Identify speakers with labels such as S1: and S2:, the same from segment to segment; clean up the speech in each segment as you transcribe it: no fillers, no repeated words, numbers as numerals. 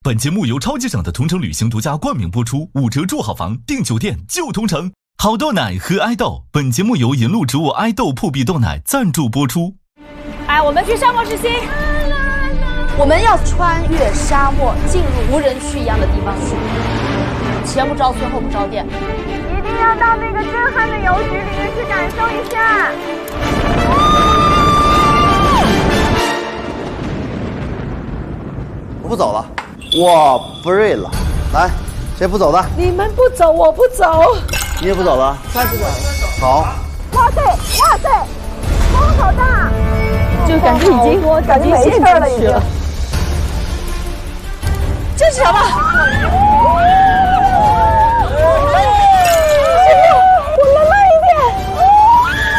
S1: 本节目由超级省的同城旅行独家冠名播出，5折住好房，订酒店就同城。好豆奶喝爱豆，本节目由银露植物爱豆破壁豆奶赞助播出。
S2: 哎，我们去沙漠之星，
S3: 我们要穿越沙漠，进入无人区一样的地方去，前不着村后不着店，
S4: 一定要到那个震撼的邮局里面去感受一下。
S5: 我不走了，我不瑞了。来，谁不走的？
S3: 你们不走，我不走。
S5: 你也不走了？
S3: 快不走了。
S5: 好。
S4: 哇塞，哇塞，风好大，
S3: 就感觉已经没气儿了，已经。这是什么？我了慢一点。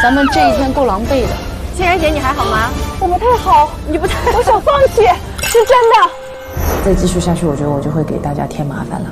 S3: 咱们这一天够狼狈的。
S2: 欣然姐，你还好吗？
S4: 我不太好，
S2: 你不太，
S4: 我想放弃，是真的。
S3: 再继续下去，我觉得我就会给大家添麻烦了。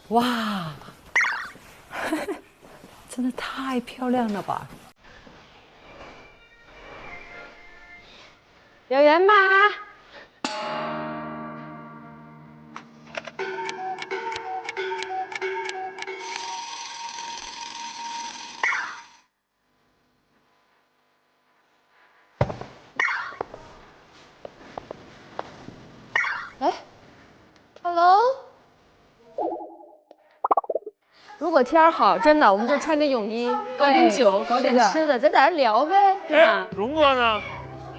S3: 哇，真的太漂亮了吧！
S4: 有人吗？
S3: 哎 ，Hello。
S2: 如果天好，真的，我们就穿着泳衣，搞点酒，搞点吃的，在哪聊呗，对吧？
S6: 荣哥呢？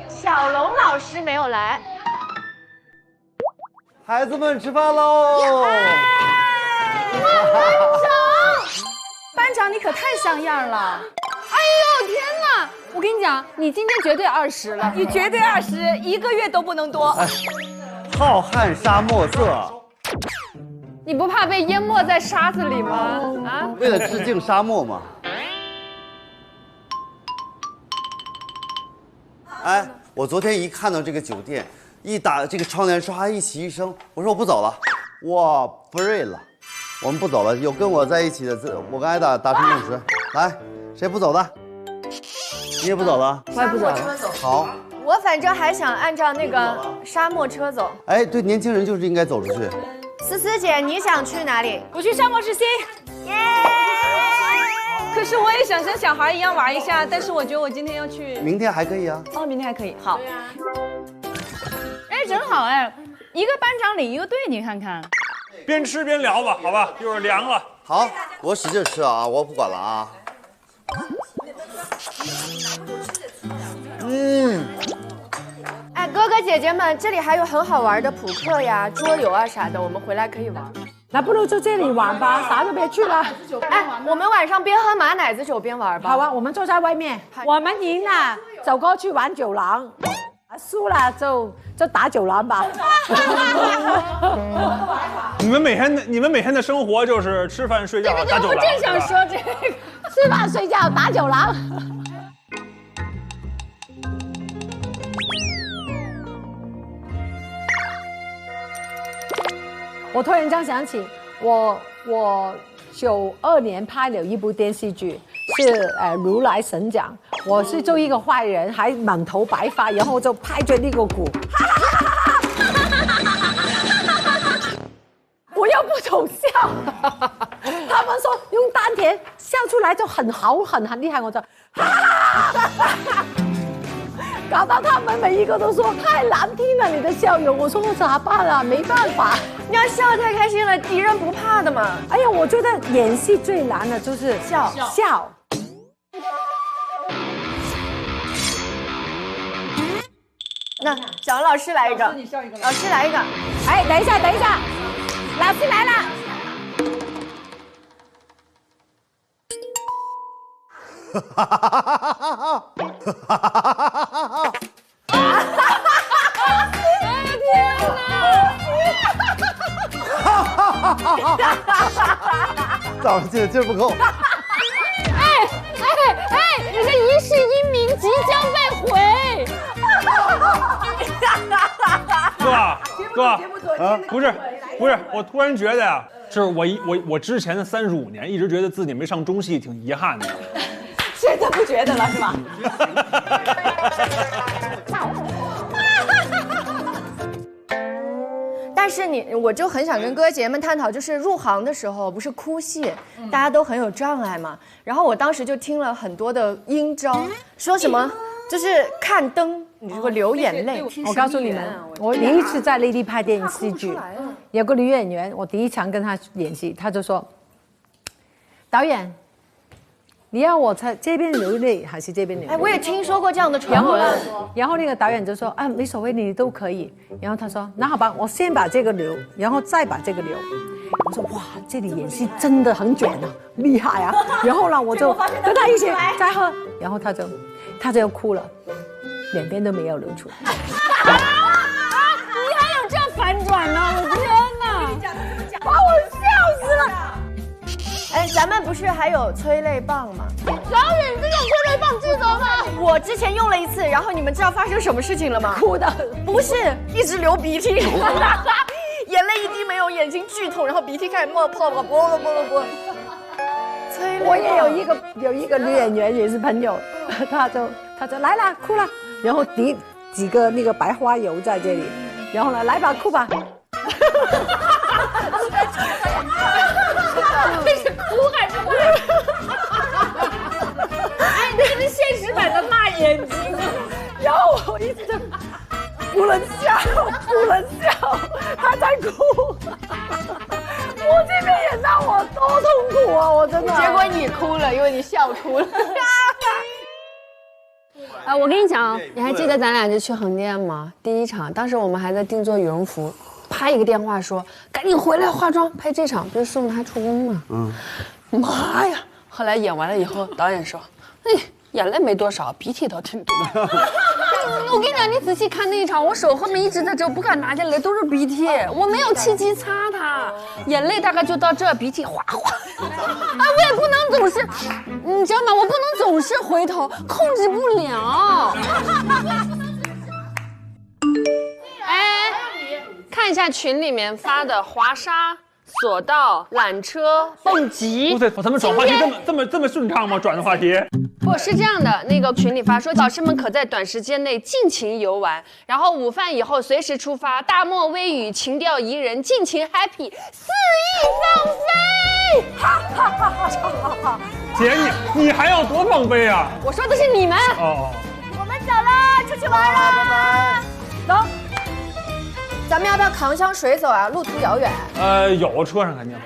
S2: 小龙老师没有来。
S5: 孩子们吃饭喽！
S2: 班长，你可太像样了！哎呦天哪！我跟你讲，你今天绝对20了，你绝对20，1个月都不能多。
S5: 浩瀚沙漠色。
S2: 你不怕被淹没在沙子里吗？啊！
S5: 为了致敬沙漠嘛。哎，我昨天一看到这个酒店，一打这个窗帘，唰一起一声，我说我不走了，我不瑞了，我们不走了。有跟我在一起的，我跟艾达达成共识。来，谁不走的？你也不走了？
S3: 我也不走了。
S5: 好。
S2: 我反正还想按照那个沙漠车走。
S5: 哎，对，年轻人就是应该走出去。
S2: 思思姐，你想去哪里？我去沙漠之星。耶！
S7: 可是我也想像小孩一样玩一下，但是我觉得我今天要去。
S5: 明天还可以啊。
S7: 哦，明天还可以。好。
S2: 哎，正好哎，一个班长领一个队，你看看。
S6: 边吃边聊吧，好吧，一会儿凉了。
S5: 好，我使劲吃啊，我不管了啊。
S2: 哎，哥哥姐姐们，这里还有很好玩的扑克呀、桌游啊啥的，我们回来可以玩。
S3: 那不如就这里玩吧，啥都别去了。
S2: 哎，我们晚上边喝马奶子酒边玩吧。
S3: 好啊，我们坐在外面，我们赢了走过去玩酒廊，输了就打酒廊吧。
S6: 你们每天的生活就是吃饭睡觉打酒廊。
S2: 我正想说这个，
S3: 吃饭睡觉打酒廊。我突然间想起，我92年拍了一部电视剧，是如来神掌。我是做一个坏人，还满头白发，然后就拍着那个鼓，我又不懂笑，他们们说用丹田笑出来就很好，很厉害，我就搞到他们每一个都说太难聽了你的笑容，我說我咋辦啊？沒辦法，
S2: 你要笑得太開心了，敵人不怕的嘛。
S3: 哎呀，我覺得演戲最難的就是笑。
S2: 那小老師來一個，老師來一個。
S3: 哎，等一下，老師來了。
S5: 早上劲儿不够。
S2: 你的一世英名即將被毀。
S6: 哥，不是，我突然觉得呀，就是我之前的35年一直觉得自己没上中戏挺遗憾的。
S2: 现在不觉得了是吧？但是我就很想跟哥姐们探讨，就是入行的时候不是哭戏，大家都很有障碍嘛。然后我当时就听了很多的阴招，说什么就是看灯你就会流眼泪。
S3: 我告诉你们，我第一次在内地拍电视剧，有个女演员，我第一场跟她演戏，她就说：“导演。”你要我在这边流泪还是这边流泪？
S2: 哎，我也听说过这样的传闻。
S3: 然后那个导演就说啊，没所谓，你都可以。然后他说那好吧，我先把这个留，然后再把这个留。我说哇，这里演戏真的很卷啊，厉害啊。然后呢，我就跟他一起再喝，然后他就哭了，两边都没有流出来。
S2: 你还有这样反转呢？我天哪！把我笑死了。哎，咱们不是还有催泪棒吗？导演，这种催泪棒记得吗？我之前用了一次，然后你们知道发生什么事情了吗？
S3: 哭的
S2: 不是，一直流鼻涕，眼泪一滴没有，眼睛剧痛，然后鼻涕开始冒泡泡，啵了。催泪棒。
S3: 我也有一个女演员也是朋友，她就来了哭了，然后滴几个那个白花油在这里，然后呢来吧哭吧。
S2: 这是哭还是骂？哎，那个是现实版的骂眼睛。
S3: 然后我一直就不能笑，他在哭。我这边演到我多痛苦啊！我真的。
S2: 结果你哭了，因为你笑出了。我跟你讲，你还记得咱俩就去横店吗？第一场，当时我们还在定做羽绒服。啪一个电话说赶紧回来化妆拍这场，不是送他出宫吗？妈呀！后来演完了以后，导演说，哎，眼泪没多少，鼻涕倒挺多。我跟你讲，你仔细看那一场，我手后面一直在这，不敢拿下来，都是鼻涕，我没有气机擦它，眼泪大概就到这，鼻涕哗哗。我也不能总是，你知道吗？我不能总是回头，控制不了。看一下群里面发的滑沙、索道、缆车、蹦极。
S6: 哇塞，咱们转话题这么顺畅吗？转的话题
S2: 不是这样的，那个群里发说，老师们可在短时间内尽情游玩，然后午饭以后随时出发，大漠微雨，情调宜人，尽情 happy， 肆意放飞。哈哈哈！
S6: 姐，你还要多放飞啊？
S2: 我说的是你们。
S6: 哦，
S2: 我们走了，出去玩了，拜拜。走。咱们要不要扛箱水走啊？路途遥远。
S6: 有车上肯定。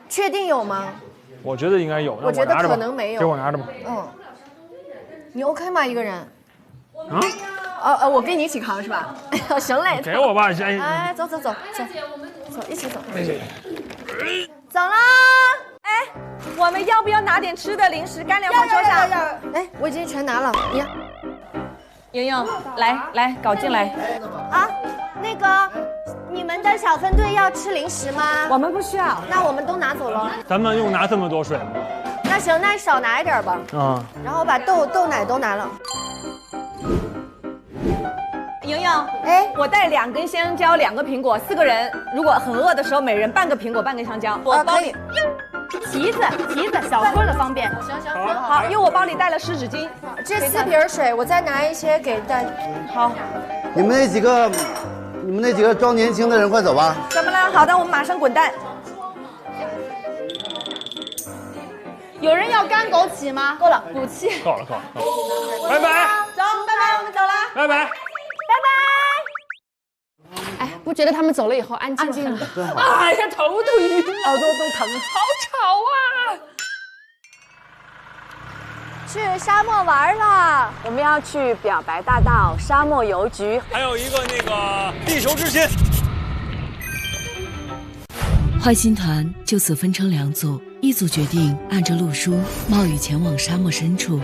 S2: 确定有吗？
S6: 我觉得应该有。
S2: 我觉得可能没有。
S6: 给我拿着吧。
S2: 你 OK 吗？一个人？
S6: 啊？
S2: 我跟你一起扛是吧？行嘞。
S6: 给我吧，先。
S2: 哎，走，一起走。走啦！哎，我们要不要拿点吃的零食干粮放车上？哎，我已经全拿了。你呀。
S7: 莹莹，来，搞进来。
S2: 啊，那个，你们的小分队要吃零食吗？
S3: 我们不需要。
S2: 那我们都拿走了。
S6: 咱们用拿这么多水吗？
S2: 那行，那少拿一点吧。然后把豆奶都拿了。
S7: 莹莹，哎，我带2根香蕉，2个苹果，4个人，如果很饿的时候，每人半个苹果，半个香蕉。我包里。旗子，小份的方便。行，好，因为我包里带了湿纸巾。
S2: 这4瓶水，我再拿一些给大家。好，
S5: 你们那几个装年轻的人，快走吧。
S7: 怎么了？好的，我们马上滚蛋。有人要干枸杞吗？够了，补气。
S6: 够了，拜拜。
S7: 走，拜拜，我们走了。
S6: 拜拜。
S2: 哎，不觉得他们走了以后安静了？
S3: 哎呀，头都晕，耳朵都疼，
S2: 好吵啊！
S4: 去沙漠玩了，我们要去表白大道沙漠邮局，
S6: 还有一个那个地球之心。
S8: 坏心团就此分成2组，一组决定按着路书冒雨前往沙漠深处。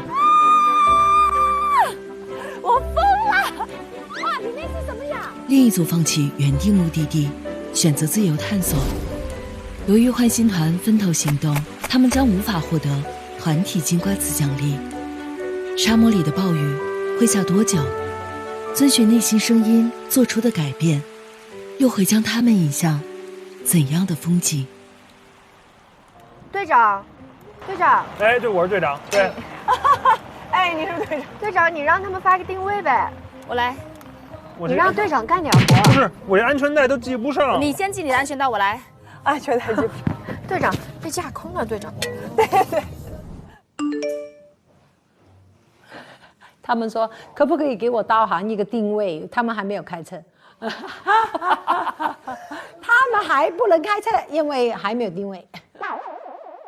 S4: 我疯了！哇，里面是什么呀？
S8: 另一组放弃原定目的地，选择自由探索。由于坏心团分头行动，他们将无法获得团体金瓜子奖励。沙漠里的暴雨会下多久？遵循内心声音做出的改变，又会将他们引向怎样的风景？
S4: 队长，队长，
S6: 哎，对，我是队长。对。
S4: 哎，你是队长。队长，你让他们发个定位呗。
S7: 我来，
S4: 你让队长干点活。
S6: 不是，我这安全带都系不上。
S7: 你先系你的安全带，我来。
S4: 安全带系不上。队长被架空了，队长。对。
S3: 他们说可不可以给我导航一个定位？他们还没有开车，他们还不能开车，因为还没有定位。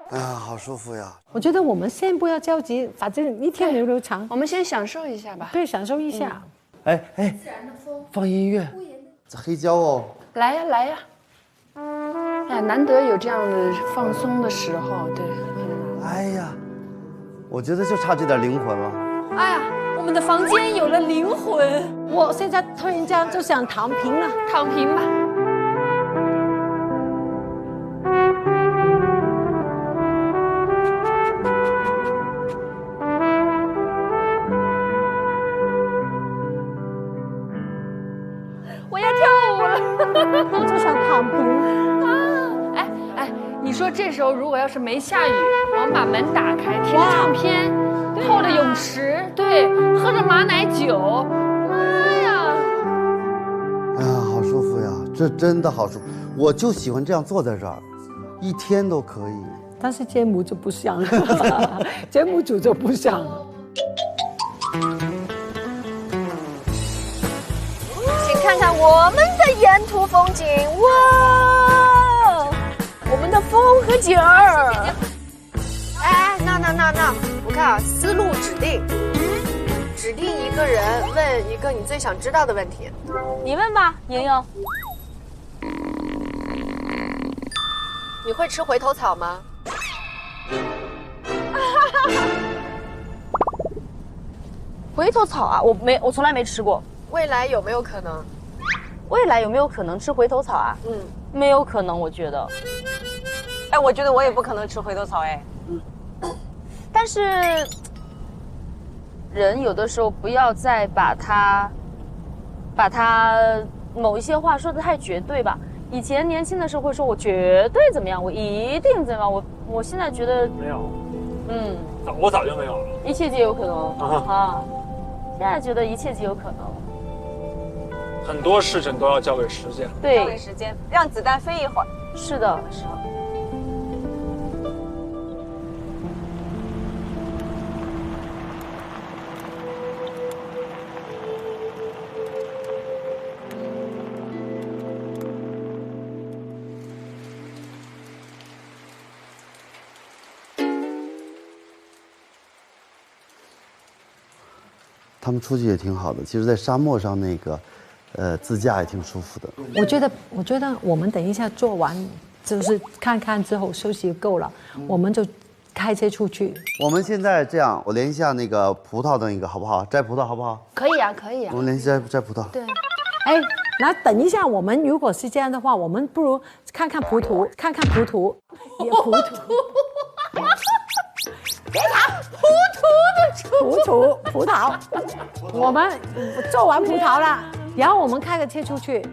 S5: 哎呀，好舒服呀！
S3: 我觉得我们先不要着急，反正一天流长，
S2: 我们先享受一下吧。
S3: 对，享受一下。
S5: 哎，放音乐，这黑胶哦。
S2: 来呀来呀！哎呀，难得有这样的放松的时候，对。
S5: 哎呀，我觉得就差这点灵魂了。
S7: 哎呀，我们的房间有了灵魂。
S3: 我现在突然间就想躺平了，
S2: 躺平吧。我要跳舞了，
S3: 我就想躺平
S2: 啊！哎，你说这时候如果要是没下雨，我们把门打开，听着唱片，泡着泳池，对，喝着马奶酒，妈呀！
S5: 哎呀，好舒服呀，这真的好舒服，我就喜欢这样坐在这儿，一天都可以。
S3: 但是节目就不像了，节目组就不像了。
S4: 看看我们的沿途风景，哇，我们的风和景儿。哎，那，我看啊，思路指定，指定一个人问一个你最想知道的问题。
S7: 你问吧，莹莹。
S4: 你会吃回头草吗？
S7: 回头草啊，我从来没吃过。
S4: 未来有没有可能？
S7: 未来有没有可能吃回头草啊？没有可能，我觉得。
S4: 哎，我觉得我也不可能吃回头草哎。
S7: 但是人有的时候不要再把他某一些话说得太绝对吧。以前年轻的时候会说我绝对怎么样，我一定怎么样。我现在觉得
S6: 没有。我早就没有了。
S7: 一切皆有可能啊！现在觉得一切皆有可能。
S6: 很多事情都要交给时间，
S7: 对，
S4: 交给时间，让子弹飞一会儿。
S7: 是的，是的。
S5: 他们出去也挺好的，其实，在沙漠上那个，自驾也挺舒服的。
S3: 我觉得我们等一下做完，就是看看之后休息够了，我们就开车出去。
S5: 我们现在这样，我联系一下那个葡萄的那个好不好？摘葡萄好不好？
S2: 可以啊，可以啊。
S5: 我们联系摘葡萄。
S2: 对。
S3: 哎，那等一下，我们如果是这样的话，我们不如看看葡萄，也葡萄。葡萄，我们做完葡萄了，然后我们开个车出去，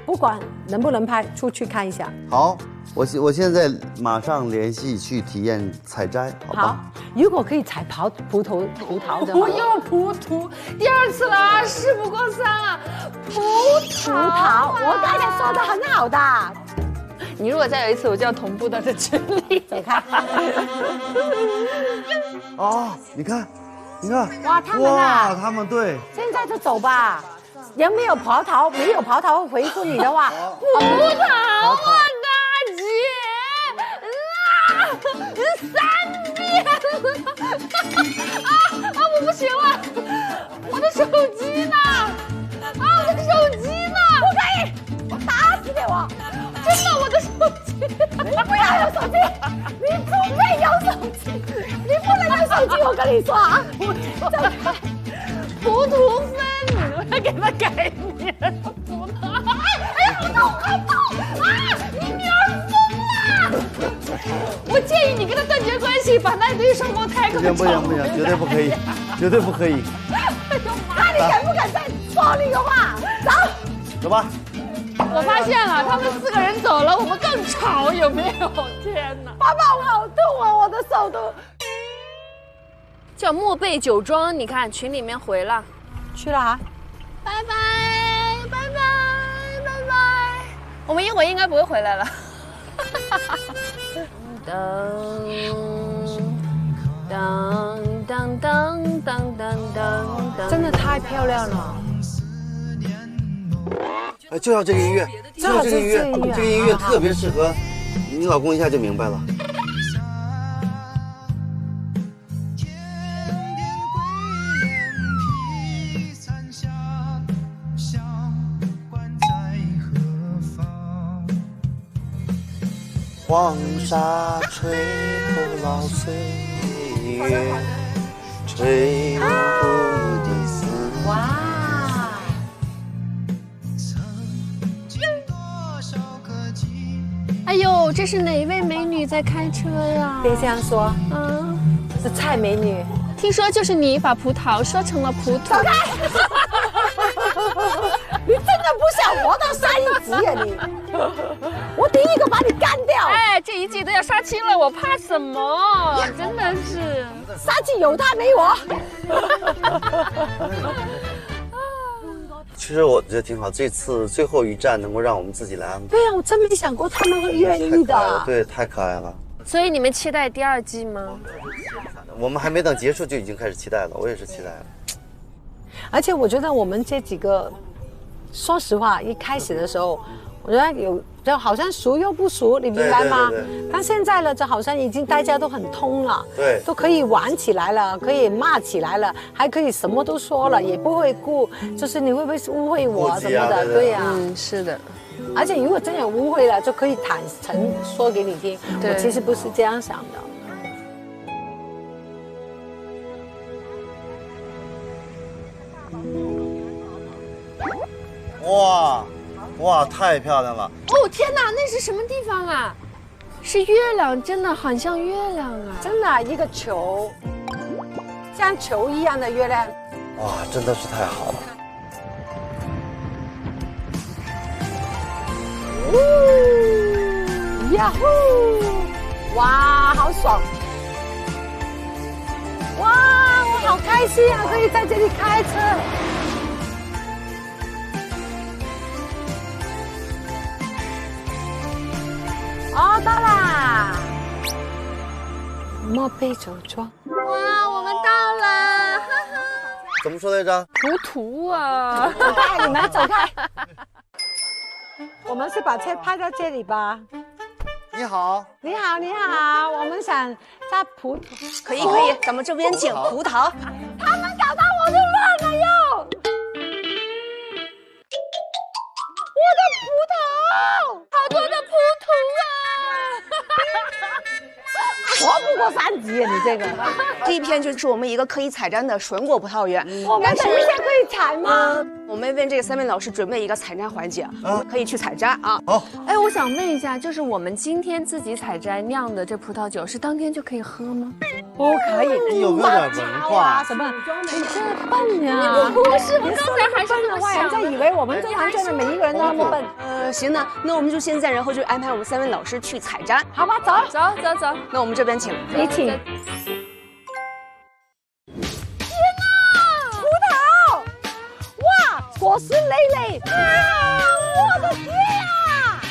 S3: 不管能不能拍，出去看一下。
S5: 好，我现在马上联系去体验采摘，好吧？
S3: 好，如果可以采葡萄的话，
S2: 我又葡萄，第2次了，事不过三啊！葡萄，
S3: 我刚才说的很好的，
S2: 你如果再有一次，我就要同步到这群里。
S3: 走开。
S5: 哦，你看，你看，
S3: 哇，他们
S5: 哇，
S3: 啊，
S5: 他们对，
S3: 现在就走吧。有没有葡萄？没有葡萄回复你的话，
S2: 葡萄啊，大姐，3遍了，我不行了，我的手机呢？我的手机呢？
S3: 不可以，我打死给我！
S2: 真的，我的手机，
S3: 你不要有手机，你准备有手机，你不能有手机，我跟你说啊！
S2: 葡萄分，我要给他改名。葡萄，哎呀，好痛，好痛啊！你女儿疯了！我建议你跟他断绝关系，把那对双胞胎给我
S5: 不行，绝对不可以，绝对不可以。
S3: 那你敢不敢再说那个话？
S5: 走吧。
S2: 我发现了，他们4个人走了，我们更吵，有没有？天哪！
S3: 爸爸，我好痛啊，我的手都。
S2: 叫莫贝酒庄，你看群里面回了，
S3: 去了啊。
S2: 拜拜拜拜拜拜，我们一会儿应该不会回来了。噔噔噔噔噔噔噔，
S3: 真的太漂亮了。
S5: 哎，就要这个音乐，就要这个音乐，这个音乐特别适合你老公，一下就明白了。黄沙吹不老岁月，吹不你的思念。
S3: 哇！
S2: 哎呦，这是哪位美女在开车呀？
S3: 别这样说，是蔡美女。
S2: 听说就是你把葡萄说成了葡萄。走开！
S3: 你真的不想活到下一集呀你！我第一个把你干掉！
S2: 哎，这一季都要杀青了，我怕什么？真的是
S3: 杀气有他没我。
S5: 其实我觉得挺好，这次最后一站能够让我们自己来安排。
S3: 对呀，我真没想过他们会愿意的。
S5: 对，太可爱了。
S2: 所以你们期待第2季吗？
S5: 我们还没等结束就已经开始期待了，我也是期待了。
S3: 而且我觉得我们这几个，说实话，一开始的时候，我觉得就好像熟又不熟，你明白吗？但现在呢，就好像已经大家都很通了，
S5: 对，
S3: 都可以玩起来了，可以骂起来了，还可以什么都说了，也不会就是你会不会误会我什么的，对呀，
S2: 是的。
S3: 而且如果真有误会了，就可以坦诚说给你听，我其实不是这样想的。
S5: 哇，哇，太漂亮了！
S2: 哦天哪，那是什么地方啊？是月亮，真的很像月亮啊！
S3: 真的，一个球，像球一样的月亮。
S5: 哇，真的是太好了！
S3: 呀呼！哇，好爽！哇，我好开心啊，可以在这里开车。哦，到啦！莫贝酒庄。
S2: 哇，我们到了！哈哈。
S5: 怎么说来着？
S2: 图啊！
S3: 走开，你们走开。我们是把车拍到这里吧？
S5: 你好，
S3: 你好，你好，我们想摘葡萄。
S4: 可以，咱们这边请葡萄。
S3: 他们搞到我就乱了哟！我的葡萄，
S2: 好多的葡萄啊！
S3: 活不过3集啊！你这个，
S4: 这一片就是我们一个可以采摘的纯果葡萄园。
S3: 我们等一下可以采吗？
S4: 我们为这个3位老师准备一个采摘环节，可以去采摘啊。
S5: 好。
S2: 哎，我想问一下，就是我们今天自己采摘酿的这葡萄酒，是当天就可以喝吗？
S3: 不可以。
S5: 你有没有点文化？
S3: 什么？你这笨呀！
S2: 不是，我刚才还是
S3: 笨的话，人家以为我们这团队的每一个人都那么笨。
S4: 行的，那我们就现在，然后就安排我们3位老师去采摘，
S3: 好吧？走。
S4: 那我们这边请，
S3: 你请。天哪！葡萄！哇，果实累累！啊，我的天啊！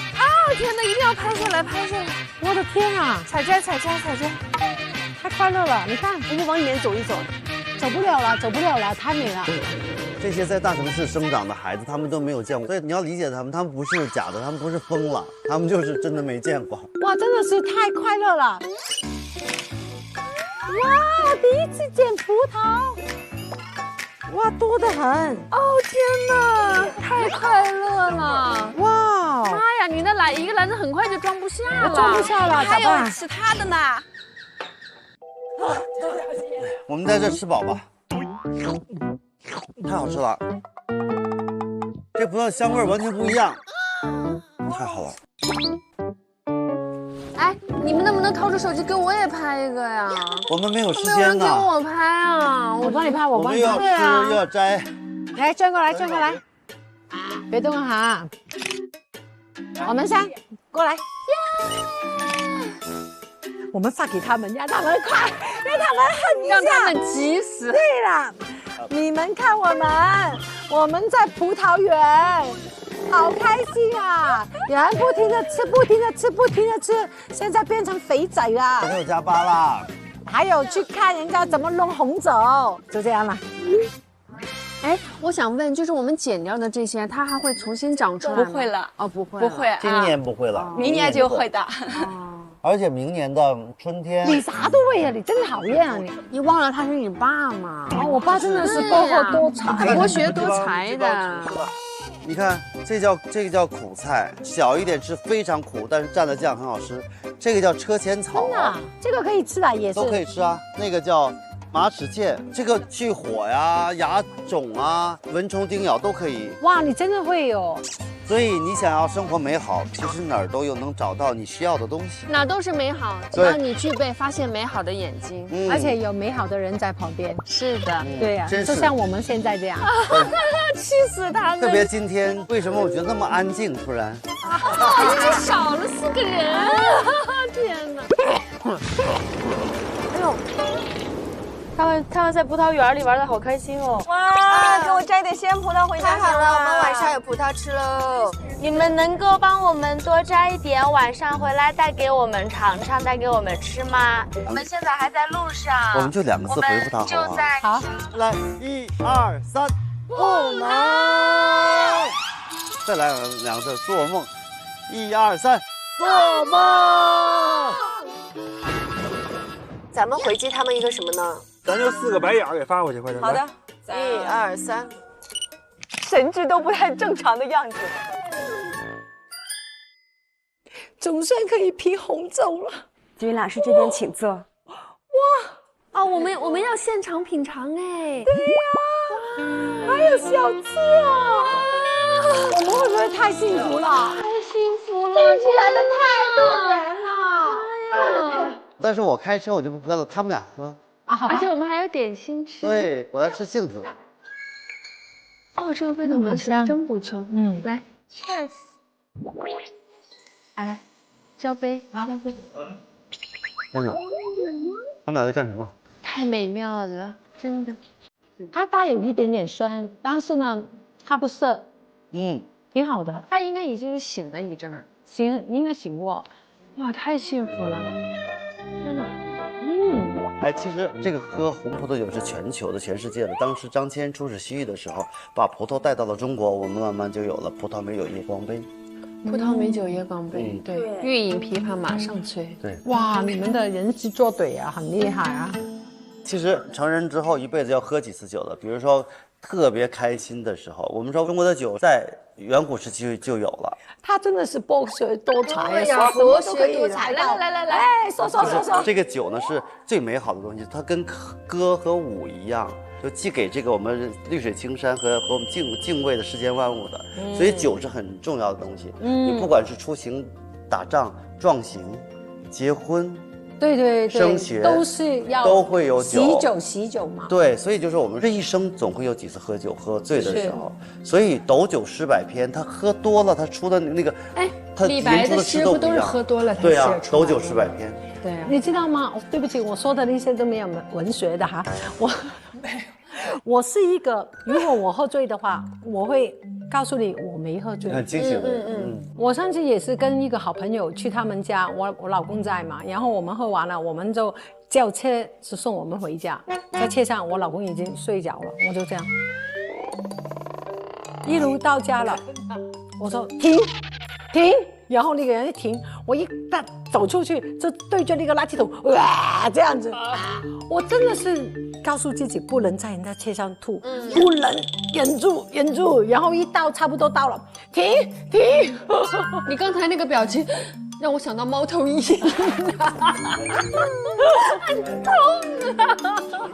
S2: 天哪，一定要拍下来，拍摄。
S3: 我的天啊，
S4: 采摘，采摘，采摘，
S3: 太快乐了！你看，
S4: 我们往里面走一走。
S3: 走不了了，走不了了，太美了。
S5: 这些在大城市生长的孩子，他们都没有见过，所以你要理解他们，他们不是假的，他们不是疯了，他们就是真的没见过。
S3: 哇，真的是太快乐了！哇，第一次捡葡萄，哇，多得很。
S2: 哦天哪，太快乐了！
S3: 哇，
S2: 妈呀，你那一个篮子很快就装不下了，
S3: 装不下了，
S4: 还
S3: 咋办？
S4: 有其他的呢。
S5: 我们在这吃饱吧，太好吃了，这葡萄香味完全不一样，太好了。
S2: 哎，你们能不能掏出手机给我也拍一个呀？
S5: 我们没有时
S2: 没有人给
S5: 间呢，
S2: 我拍啊！
S3: 我帮你拍，我帮你
S5: 我们又要
S3: 拍。
S5: 吃又要摘。
S3: 来，转过来，转过来，别动了哈。我们3过来。我们发给他们，让他们快，让他们恨一下，
S2: 让他们急死。
S3: 对了，你们看我们在葡萄园，好开心啊！人不停的吃，不停的吃，不停的吃，现在变成肥仔了。
S5: 没有加巴啦。
S3: 还有去看人家怎么弄红酒，就这样了。
S2: 哎，我想问，就是我们剪掉的这些，它还会重新长出来吗？
S4: 不会了，
S2: 哦，不会，
S4: 不会，
S5: 今年不会了，
S4: 明年就会的。
S5: 而且明年的春天，
S3: 你啥都会啊，你真讨厌啊你！
S2: 你忘了他是你爸吗？
S3: 哦，我爸真的是多货多才，
S2: 博学多才的。
S5: 你看，这个叫苦菜，小一点吃非常苦，但是蘸的酱很好吃。这个叫车前草，
S3: 真的，这个可以吃的，也是
S5: 都可以吃啊。那个叫马齿苋，这个去火呀、牙肿啊、蚊虫叮咬都可以。
S3: 哇，你真的会有。
S5: 所以你想要生活美好，其实哪儿都有能找到你需要的东西。
S2: 哪都是美好，只要你具备发现美好的眼睛，
S3: 而且有美好的人在旁边。
S2: 是的，
S3: 对呀，就像我们现在这样。
S2: 气死他们！
S5: 特别今天，为什么我觉得那么安静？突然，
S2: 已经少了4个人，天哪！
S4: 哎呦，他们在葡萄园里玩的好开心哦！哇，给我摘点鲜葡萄回家。
S9: 太好了，我们晚上有葡萄吃喽！你们能够帮我们多摘一点，晚上回来带给我们尝尝，带给我们吃吗？我们现在还在路上。
S5: 我们就2个字回复他好不好？好，来1、2、3，不能。再来2个字，做梦。1、2、3，做梦。
S9: 咱们回击他们一个什么呢？
S6: 咱就4个白眼给发过去，快点。
S4: 好的
S9: ，1、2、3，
S4: 神志都不太正常的样子。
S3: 总算可以品红酒了。
S4: 君老师这边请坐。哇，
S2: 哦，我们要现场品尝哎。
S3: 对呀，还有小吃哦。我们会不会太幸福了？
S2: 太幸福了，进来的太多人了。哎呀！
S5: 但是我开车我就不喝了，他们俩喝。
S2: 而且我们还有点心吃。
S5: 对，我在吃杏子。
S2: 哦，这个味道闻起来真不错。来 ，cheers。来，交杯，交杯。
S5: 真的，他们俩在干什么？
S2: 太美妙了，真的。
S3: 它带有一点点酸，但是呢，它不涩。挺好的。
S2: 他应该已经醒了一阵儿。
S3: 应该醒过。
S2: 哇，太幸福了，真的。
S5: 哎，其实这个喝红葡萄酒是全球的、全世界的。当时张骞出使西域的时候，把葡萄带到了中国，我们慢慢就有了葡萄美酒夜光杯。
S2: 葡萄美酒夜光杯，对，欲饮琵琶马上催。
S5: 对，
S3: 哇，你们的人机作对啊，很厉害啊。
S5: 其实成人之后一辈子要喝几次酒的，比如说特别开心的时候，我们说中国的酒在远古时期就有了。
S3: 他真的是博学多才
S2: 呀，博学多才。来，说。
S5: 这个酒呢是最美好的东西，它跟歌和舞一样，就寄给这个我们绿水青山和我们敬畏的世间万物的。所以酒是很重要的东西。你不管是出行、打仗、壮行、结婚。
S3: 对，
S5: 升学
S3: 都是要
S5: 都会有酒，
S3: 喜酒嘛。
S5: 对，所以就是我们这一生总会有几次喝酒喝醉的时候，所以斗酒诗百篇，他喝多了，他出的那个，他
S2: 李白的诗不都是喝多了才写出来的？
S5: 对啊，斗酒诗百篇。
S3: 对啊，你知道吗？对不起，我说的那些都没有文学的哈，我是一个，如果我喝醉的话，我会告诉你我没喝醉。
S5: 很清醒的。
S3: 我上次也是跟一个好朋友去他们家，我老公在嘛，然后我们喝完了，我们就叫车是送我们回家，在车上我老公已经睡着了，我就这样，一路到家了，我说停，然后那个人一停，我一走出去就对着那个垃圾桶，哇，这样子，我真的是告诉自己不能在人家车上吐，不能忍住，然后一到差不多到了，停。
S2: 你刚才那个表情让我想到猫头鹰，很痛啊！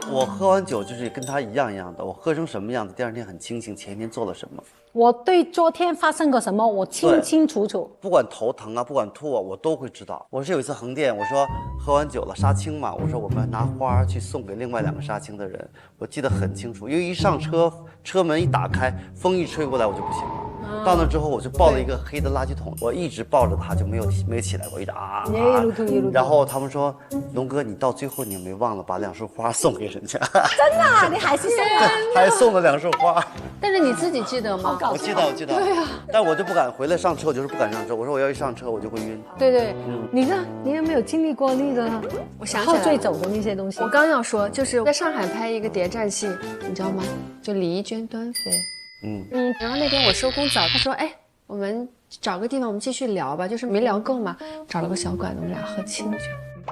S5: 我喝完酒就是跟他一样的，我喝成什么样子，第二天很清醒，前一天做了什么。
S3: 我对昨天发生过什么，我清清楚楚。
S5: 不管头疼啊，不管吐啊，我都会知道。我是有一次横店，我说喝完酒了杀青嘛，我说我们拿花去送给另外2个杀青的人，我记得很清楚，因为一上车，车门一打开，风一吹过来我就不行了。到那之后我就抱了一个黑的垃圾桶，我一直抱着它就没有起来过，一直
S3: 一路吐。
S5: 然后他们说，龙哥你到最后你没忘了把2束花送给人家。
S3: 真的啊，你还是送了，
S5: 还送了2束花。
S2: 但是你自己记得吗？
S5: 我记得。对啊。但我就不敢回来上车，我就是不敢上车。我说我要一上车我就会晕。
S3: 对，你呢？你有没有经历过那个？
S2: 我想起来了，
S3: 喝醉酒的那些东西。
S2: 我刚要说，就是在上海拍一个谍战戏，你知道吗？就李翊娟端妃。然后那天我收工早，他说，哎，我们找个地方，我们继续聊吧，就是没聊够嘛，找了个小馆子，我们俩喝清酒。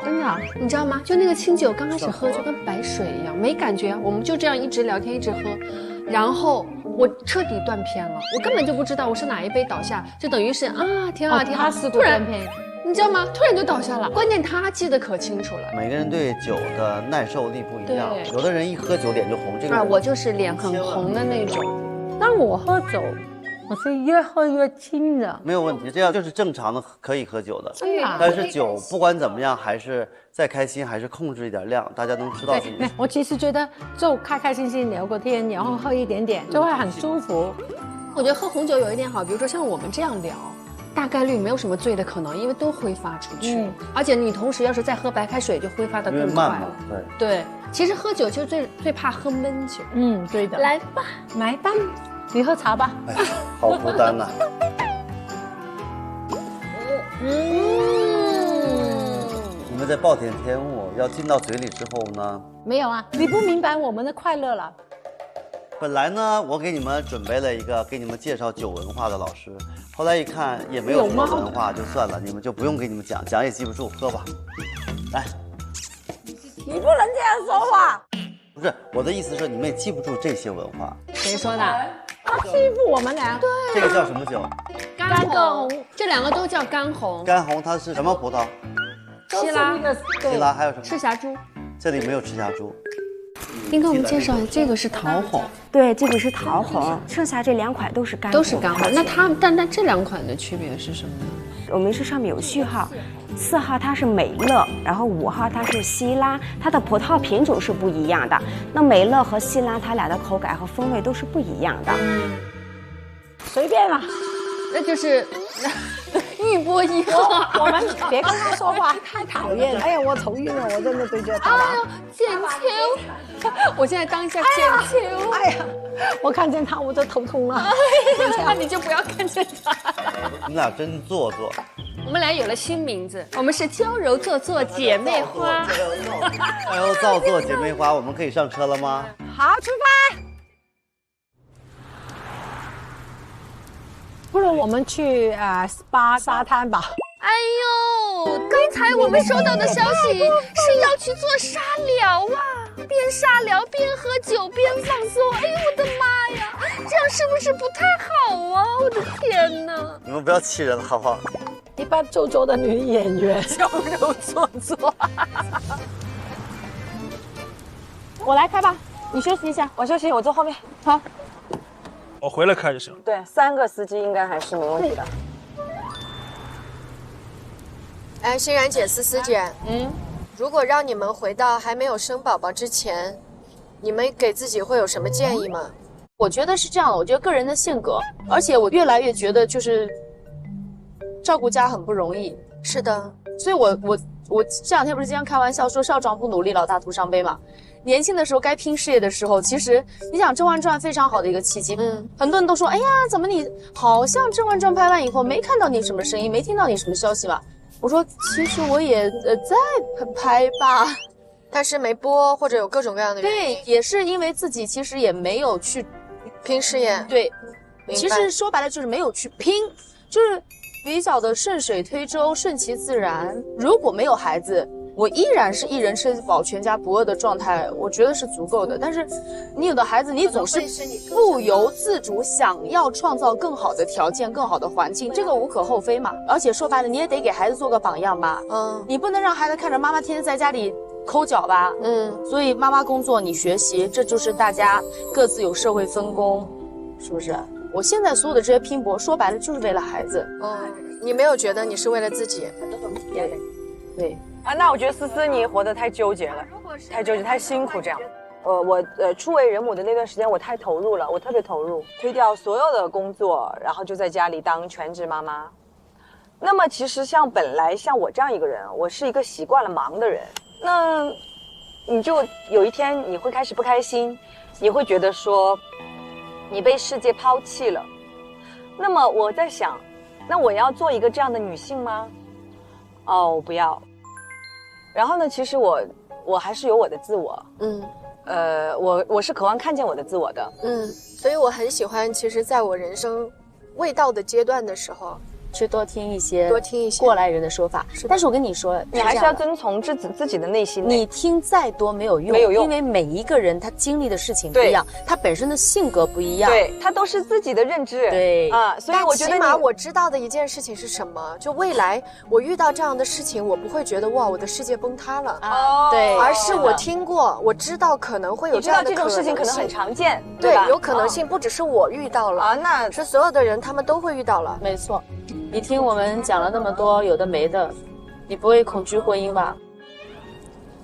S2: 真的啊，你知道吗？就那个清酒刚开始喝就跟白水一样，没感觉，我们就这样一直聊天一直喝，然后我彻底断片了，我根本就不知道我是哪一杯倒下，就等于是挺好，
S3: 他是突然片。
S2: 你知道吗？突然就倒下了，关键他记得可清楚了。
S5: 每个人对酒的耐受力不一样，有的人一喝酒脸就红，这个
S2: 我就是脸很红的那种。
S3: 当我喝酒，我是越喝越轻的，
S5: 没有问题，这样就是正常的可以喝酒的。
S3: 对啊，
S5: 但是酒不管怎么样，还是再开心，还是控制一点量，大家能知道自己。
S3: 我其实觉得就开开心心聊个天，然后喝一点点，就会很舒服。
S2: 我觉得喝红酒有一点好，比如说像我们这样聊，大概率没有什么醉的可能，因为都挥发出去。而且你同时要是再喝白开水，就挥发的更快了。对，其实喝酒就最怕喝闷酒。
S3: 对的。
S2: 来吧，
S3: 你喝茶吧。
S5: 哎呀，好孤单呐。你们在暴殄天物，要进到嘴里之后呢？
S3: 没有啊，你不明白我们的快乐了。
S5: 本来呢，我给你们准备了一个给你们介绍酒文化的老师，后来一看也没有什么文化，就算了，你们就不用给你们讲，讲也记不住，喝吧。来，
S3: 你不能这样说话。
S5: 不是，我的意思是你们也记不住这些文化。
S2: 谁说的？
S3: 他欺负我们俩。
S2: 对。
S5: 这个叫什么酒？
S2: 干红。这2个都叫干红。
S5: 干红它是什么葡萄？
S2: 西拉。
S5: 西拉还有什么？
S2: 赤霞珠。
S5: 这里没有赤霞珠。
S2: 您给我们介绍，这个是桃红。
S10: 对，这个是桃红，剩下这2款都是干红。
S2: 都是干红。那但这2款的区别是什么呢？
S10: 我们是上面有序号，4号它是美乐，然后5号它是西拉，它的葡萄品种是不一样的。那美乐和西拉它俩的口感和风味都是不一样的。
S3: 随便了，
S2: 那就是一波一喝。
S3: 我们别跟他说话，太讨厌了。哎呀，我头晕了，我真的对着他。
S2: 剪秋，我现在当一下剪秋。
S3: 哎呀，我看见他我就头痛了。
S2: 那你就不要看见他。
S5: 你们俩真做作。
S2: 我们俩有了新名字，我们是娇柔做作姐妹花。
S5: 娇柔造作姐妹花，我们可以上车了吗？
S3: 好，出发。不如我们去SPA 沙滩吧。
S4: 哎呦，刚才我们收到的消息是要去做沙疗啊，边沙疗边喝酒边放松。哎呦我的妈呀，这样是不是不太好啊？我的天哪！
S5: 你们不要气人了好不好？
S3: 一般做作的女演员，娇柔做作。
S7: 我来开吧，你休息一下，我休息，我坐后面。好，
S6: 我回来开就行。
S7: 对，3个司机应该还是没问题的。
S11: 哎，欣然姐、思思姐，如果让你们回到还没有生宝宝之前，你们给自己会有什么建议吗？
S12: 我觉得是这样的，我觉得个人的性格，而且我越来越觉得就是照顾家很不容易，
S11: 是的，
S12: 所以我这两天不是经常开玩笑说少壮不努力，老大徒伤悲嘛。年轻的时候该拼事业的时候，其实你想《甄嬛传》非常好的一个契机。很多人都说，哎呀，怎么你好像《甄嬛传》拍完以后没看到你什么声音，没听到你什么消息吧？我说其实我也在拍吧，
S11: 但是没播或者有各种各样的原因。
S12: 对，也是因为自己其实也没有去
S11: 拼事业。
S12: 对，其实说白了就是没有去拼，就是比较的顺水推舟，顺其自然。如果没有孩子，我依然是一人吃饱全家不饿的状态，我觉得是足够的。但是你有的孩子，你总是不由自主想要创造更好的条件、更好的环境，这个无可厚非嘛。而且说白了，你也得给孩子做个榜样吧。你不能让孩子看着妈妈天天在家里抠脚吧。所以妈妈工作，你学习，这就是大家各自有社会分工，是不是？我现在所有的这些拼搏，说白了就是为了孩子。
S11: 你没有觉得你是为了自己？
S12: 对。
S7: 啊，那我觉得思思你活得太纠结了，太纠结，太辛苦这样。我初为人母的那段时间，我太投入了，我特别投入，推掉所有的工作，然后就在家里当全职妈妈。那么其实本来像我这样一个人，我是一个习惯了忙的人，那你就有一天你会开始不开心，你会觉得说你被世界抛弃了。那么我在想，那我要做一个这样的女性吗？哦，不要。然后呢，其实我还是有我的自我，我是渴望看见我的自我的，
S11: 所以我很喜欢，其实在我人生未到的阶段的时候，
S12: 去多听一些
S11: 过
S12: 来人的说法。但是我跟你说，
S7: 你还是要遵从自己的内心。
S12: 你听再多没有用，因为每一个人他经历的事情不一样，他本身的性格不一样，
S7: 对，他都是自己的认知，
S12: 对
S7: 啊，所以我觉得
S11: 起码我知道的一件事情是什么？就未来我遇到这样的事情，我不会觉得哇，我的世界崩塌了
S12: 啊，对，
S11: 而是我听过，我知道可能会有这样的
S7: 这种事情可能很常见，
S11: 对，有可能性不只是我遇到了
S7: 啊，那
S11: 是所有的人他们都会遇到了，
S12: 没错。你听我们讲了那么多有的没的，你不会恐惧婚姻吧？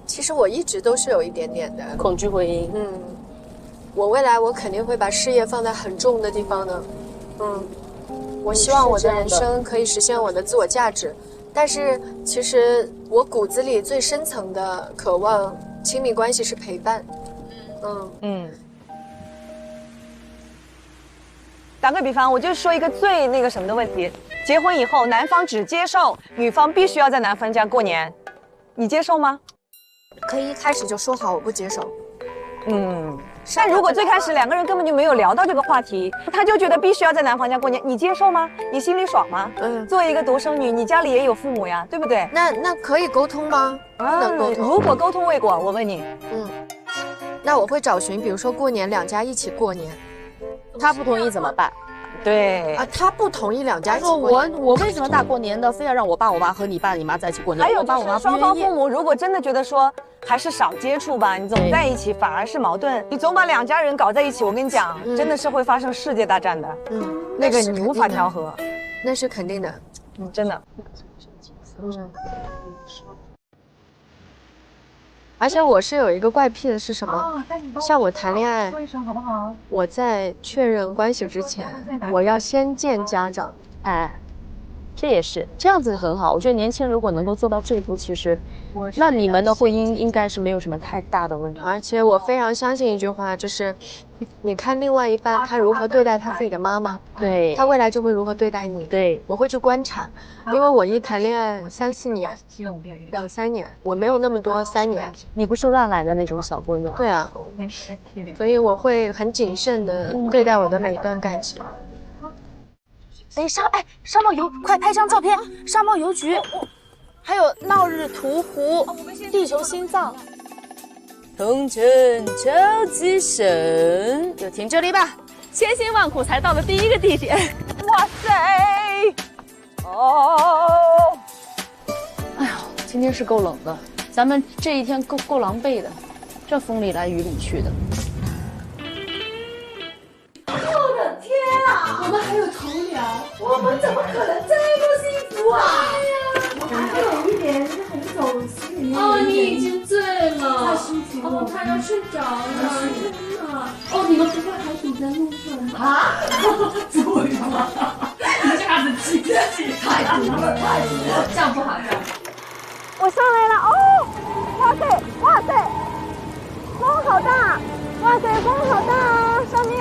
S11: 其实我一直都是有一点点的
S12: 恐惧婚姻。
S11: 我未来我肯定会把事业放在很重的地方的。我希望我的人生可以实现我的自我价值，但是其实我骨子里最深层的渴望亲密关系是陪伴。
S7: 打个比方，我就说一个最那个什么的问题：结婚以后，男方只接受女方必须要在男方家过年，你接受吗？
S11: 可以一开始就说好我不接受。
S7: 但如果最开始两个人根本就没有聊到这个话题，他就觉得必须要在男方家过年，你接受吗？你心里爽吗？作为一个独生女，你家里也有父母呀，对不对？
S11: 那可以沟通吗？能沟通。
S7: 如果沟通未果，我问你，
S11: 那我会找寻，比如说过年两家一起过年。
S12: 他不同意怎么办？
S7: 对
S11: 啊，他不同意两家一起
S12: 过年。我为什么大过年的非要让我爸我妈和你爸你妈在一起过年？
S7: 还有就是双方父母如果真的觉得说还是少接触吧，你总在一起反而是矛盾。你总把两家人搞在一起，我跟你讲，真的是会发生世界大战的。那个你无法调和，
S11: 那是肯定的。
S7: 真的。
S11: 而且我是有一个怪癖的是什么？像我谈恋爱，我在确认关系之前，我要先见家长。
S12: 这也是这样子很好。我觉得年轻人如果能够做到这一步，其实那你们的婚姻应该是没有什么太大的问题。
S11: 而且我非常相信一句话，就是你看另外一半他如何对待他自己的妈妈，
S12: 对，
S11: 他未来就会如何对待你。
S12: 对，
S11: 我会去观察，因为我一谈恋爱3、4年、2、3年，我没有那么多3年。
S12: 你不是乱来的那种小姑娘。
S11: 对啊，所以我会很谨慎的对待我的每一段感情。
S12: 沙漠邮，快拍张照片！沙漠邮局，还有闹日图湖，地球心脏，同城超级神，就停这里吧。千辛万苦才到的第一个地点，哇塞！哎呦，今天是够冷的，咱们这一天够狼狈的，这风里来雨里去的。
S13: 我的天啊！我们还有头聊，我们怎么可能这么幸福啊？哎呀，我还有一点很走心。你已经醉了，太心情了。他要睡着了，真的。你们不会还堵在路上啊？对吗？一下子气。太毒了，太毒了，这样不好，这样。
S4: 我上来了哦！哇塞，哇塞，风好大！哇塞，风好大啊！上面。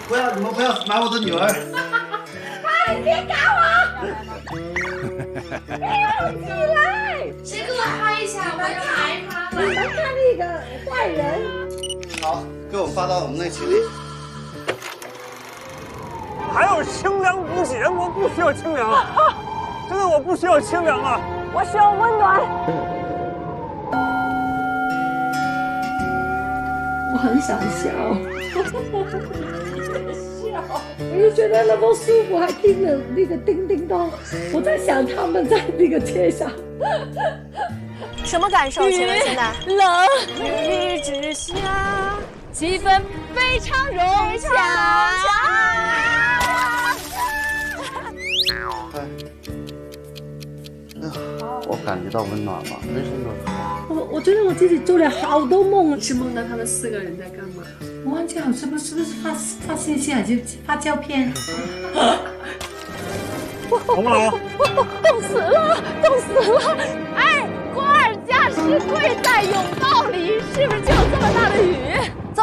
S5: 不要，你们不要买我的女儿。
S4: 哎，你别赶我！别起来！
S13: 谁给我拍一下？我要拍他了。
S4: 你们看那个坏人。
S5: 好，给我发到我们那群里。
S6: 还有清凉补给，我不需要清凉，真的我不需要清凉啊！
S4: 我需要温暖。
S13: 我很想笑，我就觉得那么舒服，还听着那个叮叮咚。我在想他们在那个街上，
S4: 什么感受？请问现在
S9: 冷雨之下，气氛非常融洽。
S5: 我感觉到温暖了，浑身都是。
S13: 我觉得我自己做了好多梦，
S2: 是梦到他们4个人在干嘛？
S13: 我忘记了是不是发信息还是发照片？
S6: 冷不冷？
S9: 冻死了，冻死了！哎，瓜尔佳是贵在甬道里，是不是就有这么大的雨？
S4: 走，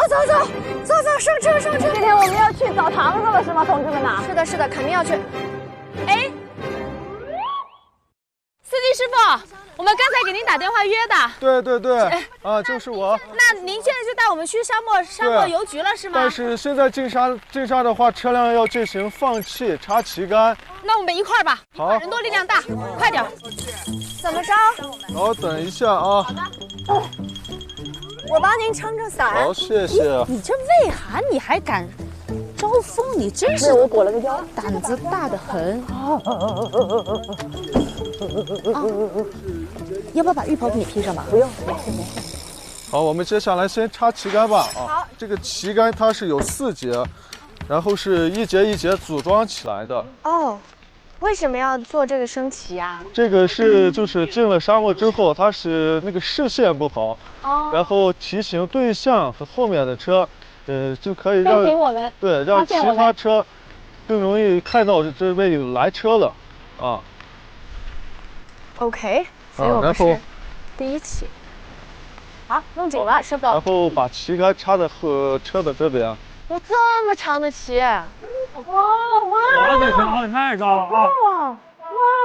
S4: 上车，上车！今天我们要去澡堂子了，是吗，同志们呐？是的，是的，肯定要去。
S9: 哎，司机师傅，我们刚才给您打电话约的。
S14: 对，啊，就是我。
S9: 那您现在就带我们去沙漠邮局了，是吗？
S14: 但是现在进沙的话，车辆要进行放气、插旗杆。
S9: 那我们一块儿吧。
S14: 好，
S9: 人多力量大，快点。
S4: 怎么着？
S14: 好，等一下啊。
S4: 我帮您撑着伞。
S14: 好，谢谢。
S12: 你这畏寒你还敢招风，你真是
S4: 我裹了个腰，
S12: 胆子大得很。要不要把浴袍给你披上吧？
S4: 不用，
S14: 好，我们接下来先插旗杆吧。啊，
S4: 好，
S14: 这个旗杆它是有4节，然后是一节一节组装起来的。
S4: 哦，为什么要做这个升旗啊？
S14: 这个是就是进了沙漠之后，它是那个视线不好，然后提醒对向和后面的车，就可以让让其他车更容易看到这边有来车了，啊。
S4: OK， 所以我们是第一起。好，弄紧了，师傅。
S14: 然后把旗杆插在车的这边。
S4: 有这么长的旗！哇，
S6: 太高了啊！
S4: 哇，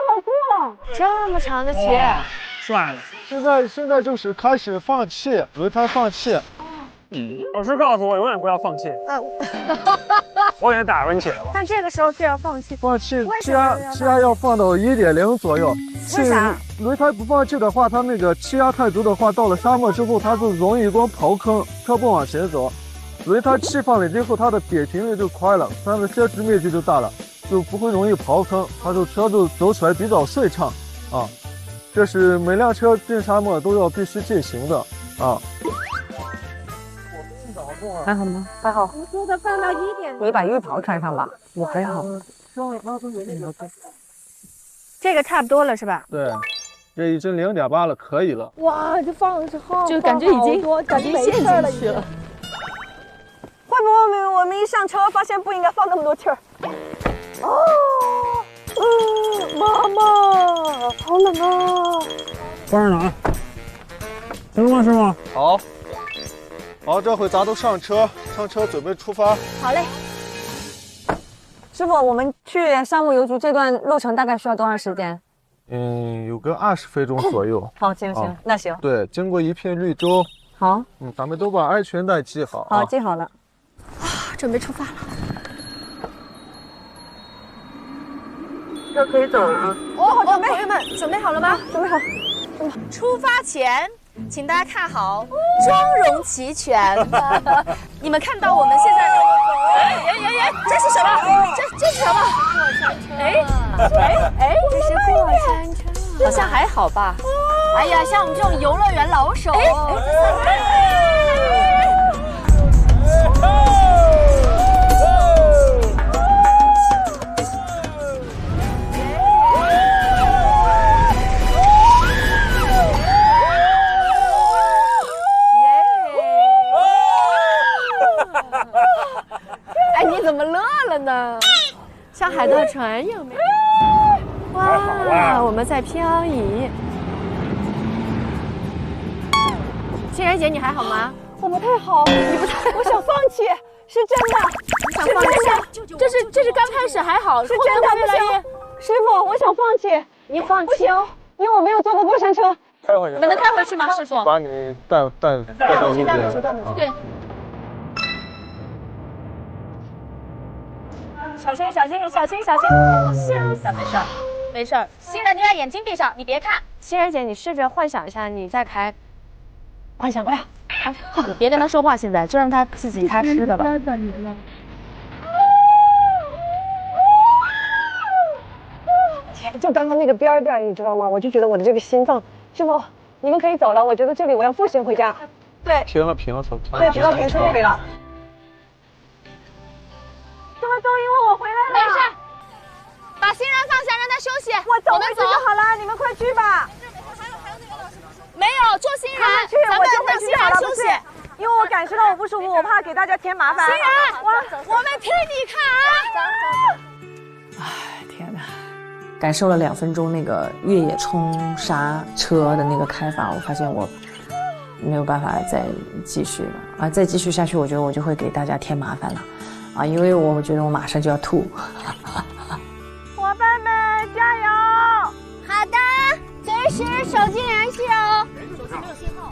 S4: 好酷！这么长的旗，
S6: 帅了。
S14: 现在就是开始放气，轮胎放气。
S6: 老师告诉我永远不要放弃。我也打过你起来了。
S4: 但这个时候就要放气。
S14: 放气，气压要放到1.0左右。
S4: 为啥？
S14: 轮胎不放气的话，它那个气压太足的话，到了沙漠之后，它就容易光刨坑，车不往前走。轮胎气放了之后，它的扁平率就快了，它的贴实面积就大了，就不会容易刨坑，它就车就走起来比较顺畅啊。这是每辆车进沙漠都要必须进行的啊。
S10: 还好吗？
S4: 还好。我说的放到1.0。
S10: 你把浴袍穿上吧。
S14: 我还好。
S4: 这个差不多了是吧？
S14: 对，这已经0.8了，可以了。
S4: 哇，这放之后
S12: 就感觉已经陷进去了。
S4: 会不会我们一上车发现不应该放那么多气儿？妈妈，好冷啊！
S6: 关上哪儿？行了吗，师傅？
S14: 好。好，这回咱都上车，准备出发。
S4: 好嘞。
S10: 师傅，我们去沙漠邮局这段路程大概需要多长时间？
S14: 有个20分钟左右。
S10: 好，行，那行。
S14: 对，经过一片绿洲。
S10: 好。
S14: 咱们都把安全带系好。
S10: 好，系好了。
S4: 准备出发了。
S10: 这可以走了啊！
S4: 朋友们，准备好了吗？准备好。
S9: 出发前，请大家看好，妆容齐全。你们看到我们现在，这是什么？这是什么？过山车。
S4: 这是过山车，
S9: 好像还好吧？哎呀，像我们这种游乐园老手。
S4: 哎，你怎么乐了呢？像海盗船一样没？
S11: 哇，我们在漂移。欣然姐，你还好吗？
S4: 我不太好，
S11: 你不太，
S4: 我想放弃，是真的。
S11: 你想放弃？这是刚开始还好，
S4: 是真的
S11: 越来越。
S4: 师傅，我想放弃。
S11: 你放弃？
S4: 不行，因为我没有坐过过山车。
S14: 开回去。
S11: 你们能开回去吗，师傅？
S14: 把你带到路边。
S11: 对。
S9: 小心！没事。欣然，你把眼睛闭上，你别看。
S11: 欣然姐，你试着幻想一下你在开。
S12: 幻想过来。你别跟他说话，现在就让他自己开吃的吧。
S4: 就刚刚那个边儿，你知道吗？我就觉得我的这个心脏，师傅，你们可以走了。我觉得这里我要步行回家。对，
S14: 平了，走。
S4: 对，平了，车就可以了。师傅，终于我回来了。
S9: 没事，把欣然放下，让他休息。
S4: 我走回去就好了，你们快去吧。
S9: 没有，做欣然，
S4: 咱们
S9: 让欣然休息。
S4: 因为我感受到我不舒服，我怕给大家添麻烦。
S9: 欣然，我们替你看啊。
S12: 哎，天哪！感受了2分钟那个越野冲沙车的那个开法，我发现我没有办法再继续了啊！再继续下去，我觉得我就会给大家添麻烦了啊！因为我觉得我马上就要吐。
S4: 伙伴们，加油！
S9: 好的，随时手机联系哦。手机没有信号。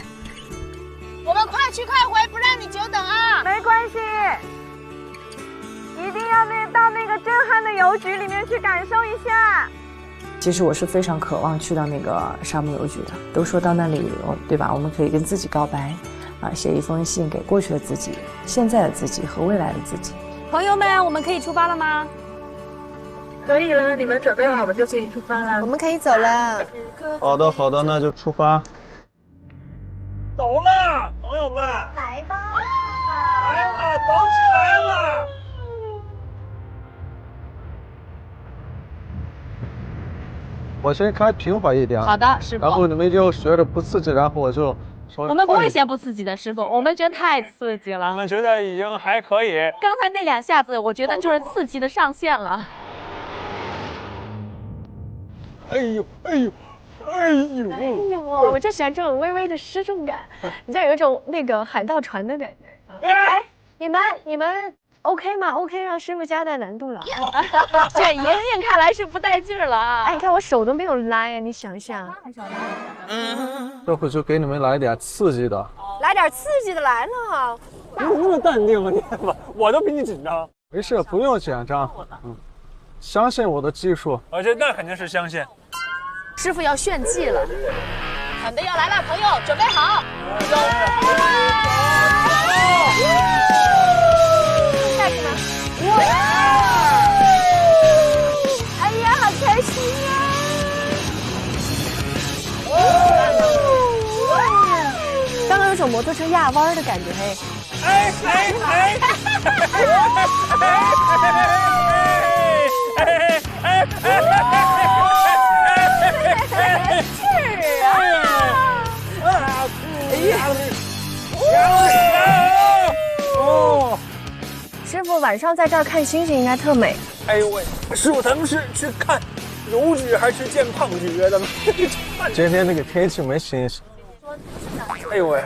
S9: 我们快去快回，不让你久等啊！
S4: 没关系，一定要到那个震撼的邮局里面去感受一下。
S12: 其实我是非常渴望去到那个沙漠邮局的，都说到那里，对吧？我们可以跟自己告白，啊，写一封信给过去的自己、现在的自己和未来的自己。
S9: 朋友们，我们可以出发了吗？
S4: 可以了，你们准备好了就可以出发了。
S11: 我们可以走了。
S14: 好的，那就出发。
S6: 走了，朋友们，
S9: 来吧，
S6: 来了，走起来了。
S14: 我先开平缓一点。
S9: 好的，师傅。
S14: 然后你们就学着不刺激，然后我就稍微。
S9: 我们不会嫌不刺激的，师傅，我们觉得太刺激了。
S6: 我们觉得已经还可以。
S9: 刚才那2下子，我觉得就是刺激的上限了。
S6: 哎呦！
S11: 我就喜欢这种微微的失重感，你知道有一种那个海盗船的感觉。哎，你们 OK 吗 ？OK， 让师傅加大难度了。
S9: 这莹莹看来是不带劲了啊！
S11: 哎，你看我手都没有拉呀，你想想。
S14: 这回就给你们来点刺激的。
S11: 来点刺激的来了。
S6: 你怎么这么淡定啊你？我都比你紧张。
S14: 没事，不用紧张。相信我的技术。
S6: 那肯定是相信。
S9: 师傅要炫技了，准备要来了，朋友准备好。
S11: 下去吗？哇！哎呀，好开心呀！刚刚有种摩托车压弯的感觉，嘿。师傅晚上在这儿看星星应该特美。
S6: 哎呦喂，师傅，咱们是去看邮局还是见胖局啊？咱们
S14: 今天那个天气没星星。
S6: 哎呦喂，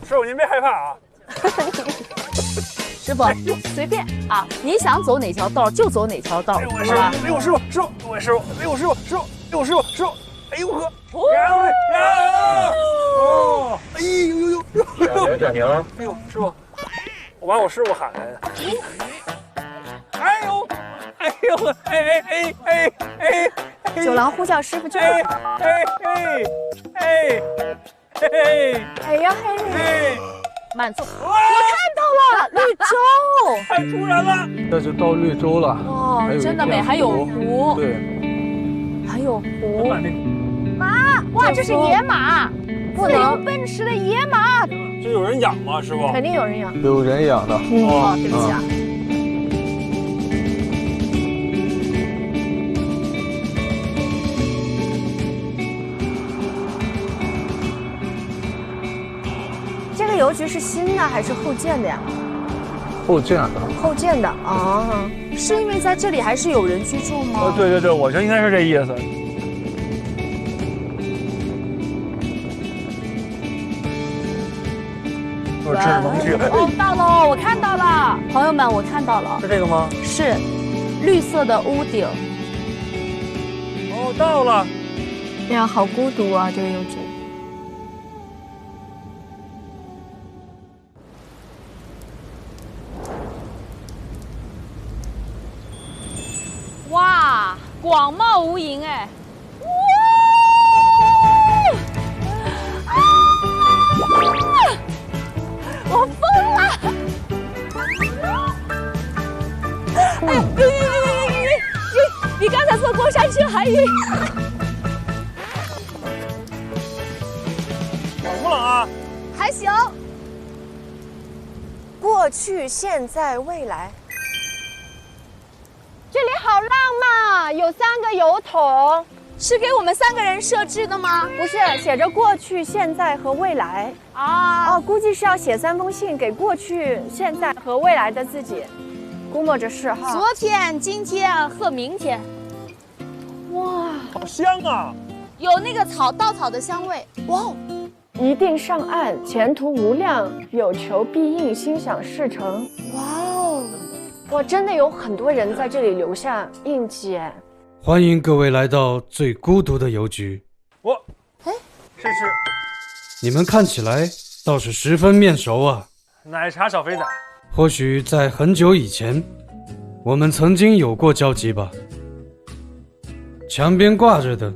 S6: 师傅您别害怕啊。
S12: 师傅，随便啊，你想走哪条道就走哪条道，是吧？
S6: 哎呦师傅，哎呦呵，哎呦，
S14: 点名。
S6: 哎呦师傅，我把我师傅喊来的。
S11: 酒廊呼叫师傅就。哎呀嘿！
S9: 慢走。
S11: 我看到了绿洲，
S6: 太突然了。
S14: 这就到绿洲了。
S9: 哦，真的美，还有湖。
S14: 对，
S11: 还有湖。
S9: 马，哇，这是野马，自由奔驰的野马。
S6: 这有人养吗，师傅？
S11: 肯定有人养。
S14: 有人养的。
S9: 哦，对不起啊。
S11: 这个邮局是新的还是后建的呀？
S14: 后建的。
S11: 后建的啊。
S12: 是因为在这里还是有人居住吗？
S6: 对对对，我觉得应该是这意思。我这能去。
S12: 哦，到了，我看到了，朋友们，我看到了。
S6: 是这个吗？
S12: 是，绿色的屋顶。
S6: 哦，到了。
S11: 哎呀，好孤独啊，这个邮局。
S12: 哇，广袤无垠哎！我疯了！哎，晕！比刚才坐过山车还晕。
S6: 冷不冷啊？
S4: 还行。过去、现在、未来。
S10: 这里好浪漫，有3个油桶，
S4: 是给我们3个人设置的吗？
S10: 不是，写着过去、现在和未来
S4: 啊。
S10: 哦，估计是要写3封信给过去、现在和未来的自己，估摸着是哈。
S4: 昨天、今天和明天。
S10: 哇，
S6: 好香啊！
S4: 有那个稻草的香味。哇哦！
S10: 一定上岸，前途无量，有求必应，心想事成。哇哦！哇，真的有很多人在这里留下印记哎。
S15: 欢迎各位来到最孤独的邮局。
S6: 这是
S15: 你们看起来倒是十分面熟啊。
S6: 奶茶小肥仔。
S15: 或许在很久以前，我们曾经有过交集吧。墙边挂着的，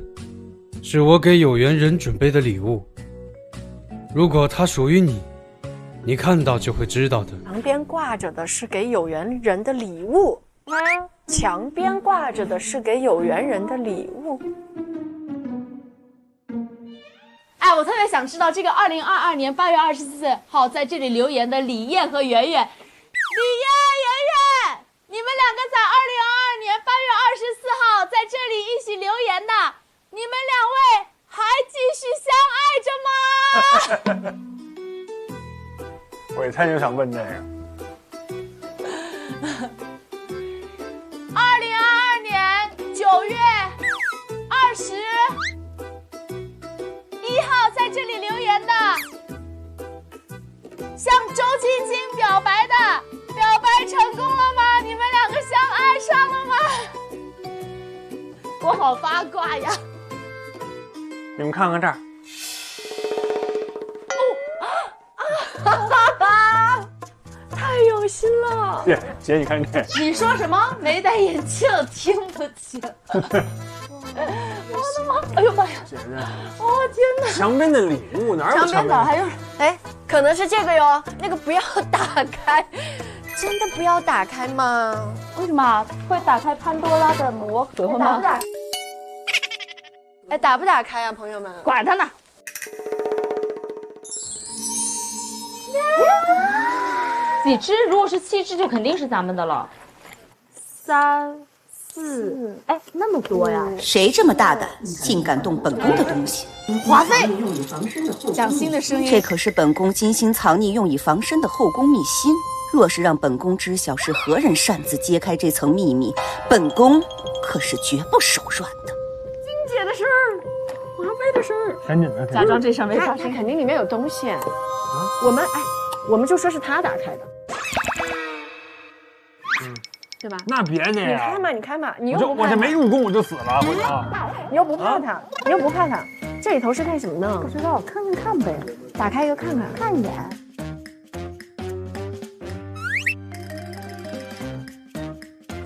S15: 是我给有缘人准备的礼物。如果它属于你，你看到就会知道的。
S10: 墙边挂着的是给有缘人的礼物。墙边挂着的是给有缘人的礼物。
S12: 哎，我特别想知道这个2022年8月24号在这里留言的李艳和圆圆，李艳、圆圆，你们2个在2022年8月24号在这里一起留言的，你们2位还继续相爱着吗？
S6: 我一猜就想问这个。
S12: 2022年9月21号在这里留言的，向周青青表白的，表白成功了吗？你们2个相爱上了吗？我好八卦呀！
S6: 你们看看这儿。
S10: 太有心了！
S6: 姐，你看这。
S12: 你说什么？没戴眼镜，听不清。我的妈！哎呦妈呀！
S6: 姐姐，
S12: 哦天哪！
S6: 墙边的礼物哪有
S10: 墙边的？还有，哎，可能是这个哟。那个不要打开，
S4: 真的不要打开吗？
S12: 为什么会打开潘多拉的魔盒吗？
S10: 哎，打不打开啊，朋友们？
S12: 管他呢！几只？如果是7只，就肯定是咱们的了。3、4，哎，那么多呀！
S16: 谁这么大胆，竟敢动本宫的东西？
S4: 华妃，蒋欣的声音。
S16: 这可是本宫精心藏匿、用以防身的后宫秘辛。若是让本宫知晓是何人擅自揭开这层秘密，本宫可是绝不手软的。
S10: 金姐的事儿，华妃的事儿，
S6: 赶紧的，
S12: 假装这上没发生，
S10: 肯定里面有东西。我们就说是他打开的。对吧？
S6: 那别的呀！
S10: 你开嘛，你又不怕
S6: 我这没入宫我就死了，我
S10: 你又不怕他，你又不怕他，这里头是干什么呢？
S3: 不知道，看呗，
S10: 打开一个看看，
S3: 看一眼。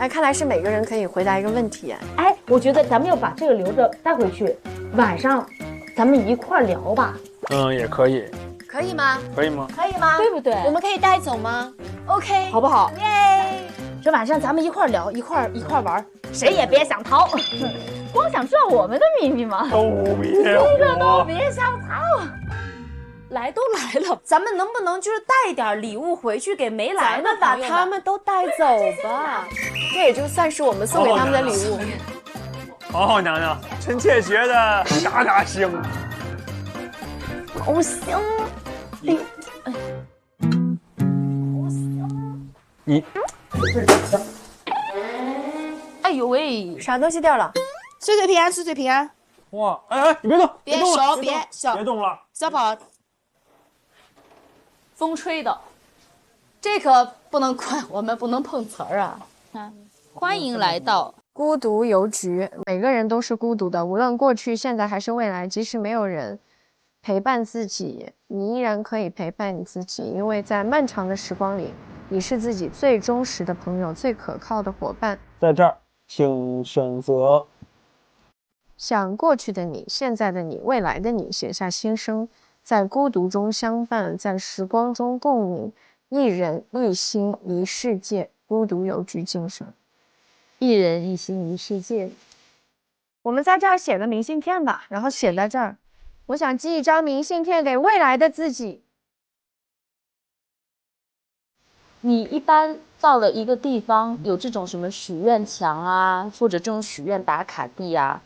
S10: 哎，看来是每个人可以回答一个问题。
S12: 哎，我觉得咱们要把这个留着带回去，晚上咱们一块聊吧。
S6: 也可以。
S4: 可以吗？
S6: 可以吗？
S4: 可以吗？
S12: 对不对？
S4: 我们可以带走吗 ？OK，
S12: 好不好？
S4: 耶！
S12: 这晚上咱们一块聊，一块玩，谁也别想逃。光想知道我们的秘密吗？
S6: 都别，
S12: 这个都别想逃。
S4: 来都来了，咱们能不能就是带点礼物回去给没来的
S10: 把他们都带走吧？这也就算是我们送给他们的礼物。
S6: 好娘娘，臣妾觉得嘎嘎香。
S10: 好香！哎，
S6: 你
S4: 呦喂，
S12: 啥东西掉了？岁岁平安，岁岁平安。
S6: 哇，哎，你别动，
S12: 别
S6: 动了，
S12: 手，别手，
S6: 别动了，
S12: 小跑。
S4: 风吹的，
S12: 这可不能怪我们，不能碰瓷儿啊。
S4: 欢迎来到
S11: 孤独邮局，每个人都是孤独的，无论过去、现在还是未来，即使没有人陪伴自己，你依然可以陪伴你自己，因为在漫长的时光里，你是自己最忠实的朋友，最可靠的伙伴。
S6: 在这儿，请选择
S11: 向过去的你、现在的你、未来的你写下心声，在孤独中相伴，在时光中共鸣，一人一心一世界，孤独邮局精神。
S4: 一人一心一世界。
S11: 我们在这儿写个明信片吧，然后写在这儿。我想寄一张明信片给未来的自己。
S4: 你一般到了一个地方，有这种什么许愿墙啊，或者这种许愿打卡地啊，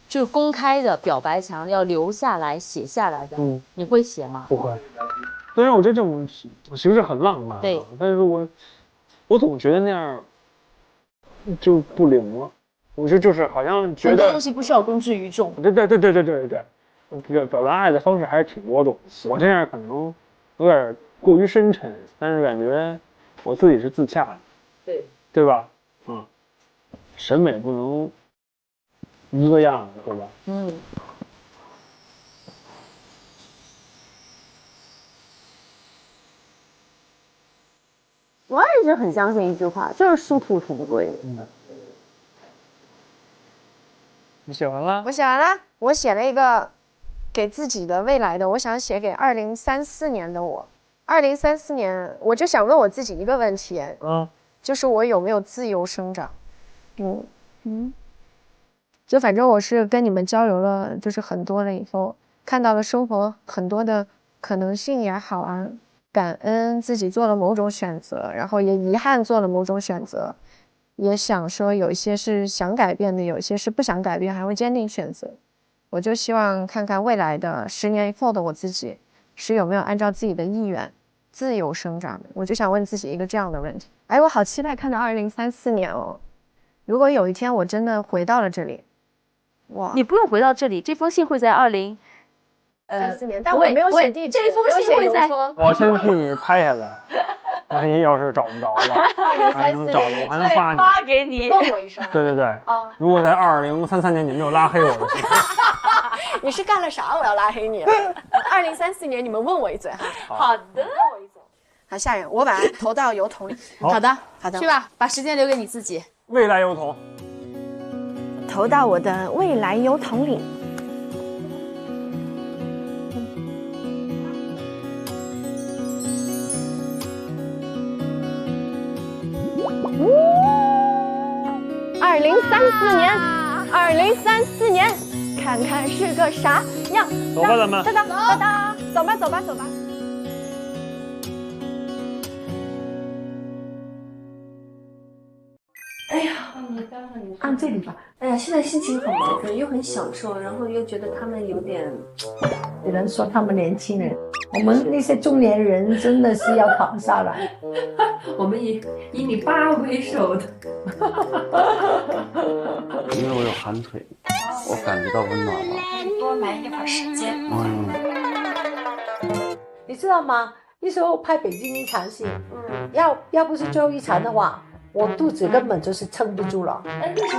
S4: 就公开的表白墙要留下来写下来的，你会写吗？
S6: 不会。虽然我觉得这种形式很浪漫，对，但是我总觉得那样就不灵了。我觉得就是好像觉得
S4: 很多东西不需要公之于众。
S6: 对，这个表达爱的方式还是挺多种。我这样可能有点过于深沉，但是感觉我自己是自洽的，对吧？审美不能一个样子，对吧？
S11: 我一直很相信一句话，就是殊途同归。
S6: 你写完了？
S11: 我写完了，我写了一个给自己的未来的，我想写给2034年的我。2034年，我就想问我自己一个问题，就是我有没有自由生长？就反正我是跟你们交流了，就是很多了以后，看到了生活很多的可能性也好啊，感恩自己做了某种选择，然后也遗憾做了某种选择。也想说有一些是想改变的，有一些是不想改变，还会坚定选择。我就希望看看未来的10年以后的我自己是有没有按照自己的意愿自由生长的。我就想问自己一个这样的问题。哎，我好期待看到2034年哦。如果有一天我真的回到了这里，哇！
S4: 你不用回到这里，这封信会在2034
S11: 年，但我没有写地址，
S4: 这封信会在。
S6: 我先替你拍下来。万一要是找不着了，还能找着，我还能发
S4: 给你，
S11: 问我一声。
S6: 对。如果在2033年你没有拉黑我的情况，
S11: 你是干了啥？我要拉黑你？2034年你们问我一嘴哈。
S4: 好的。
S11: 好，下人，我把它投到邮筒里。
S12: 好的，
S11: 去
S12: 吧，把时间留给你自己。
S6: 未来邮筒，
S11: 投到我的未来邮筒里。2034年，看看是个啥样。
S6: 走吧，咱们。
S11: 走吧。
S13: 哎呀，按这里吧。哎呀，现在心情很矛盾，又很享受，然后又觉得他们有点。
S3: 有人说他们年轻人，我们那些中年人真的是要扛下来。
S13: 我们以你爸为首的。
S5: 因为我有寒腿，我感觉到温暖了。
S11: 多来一会儿时间。
S3: 你知道吗？那时候拍北京一场戏，要不是最后一场的话，我肚子根本就是撑不住了。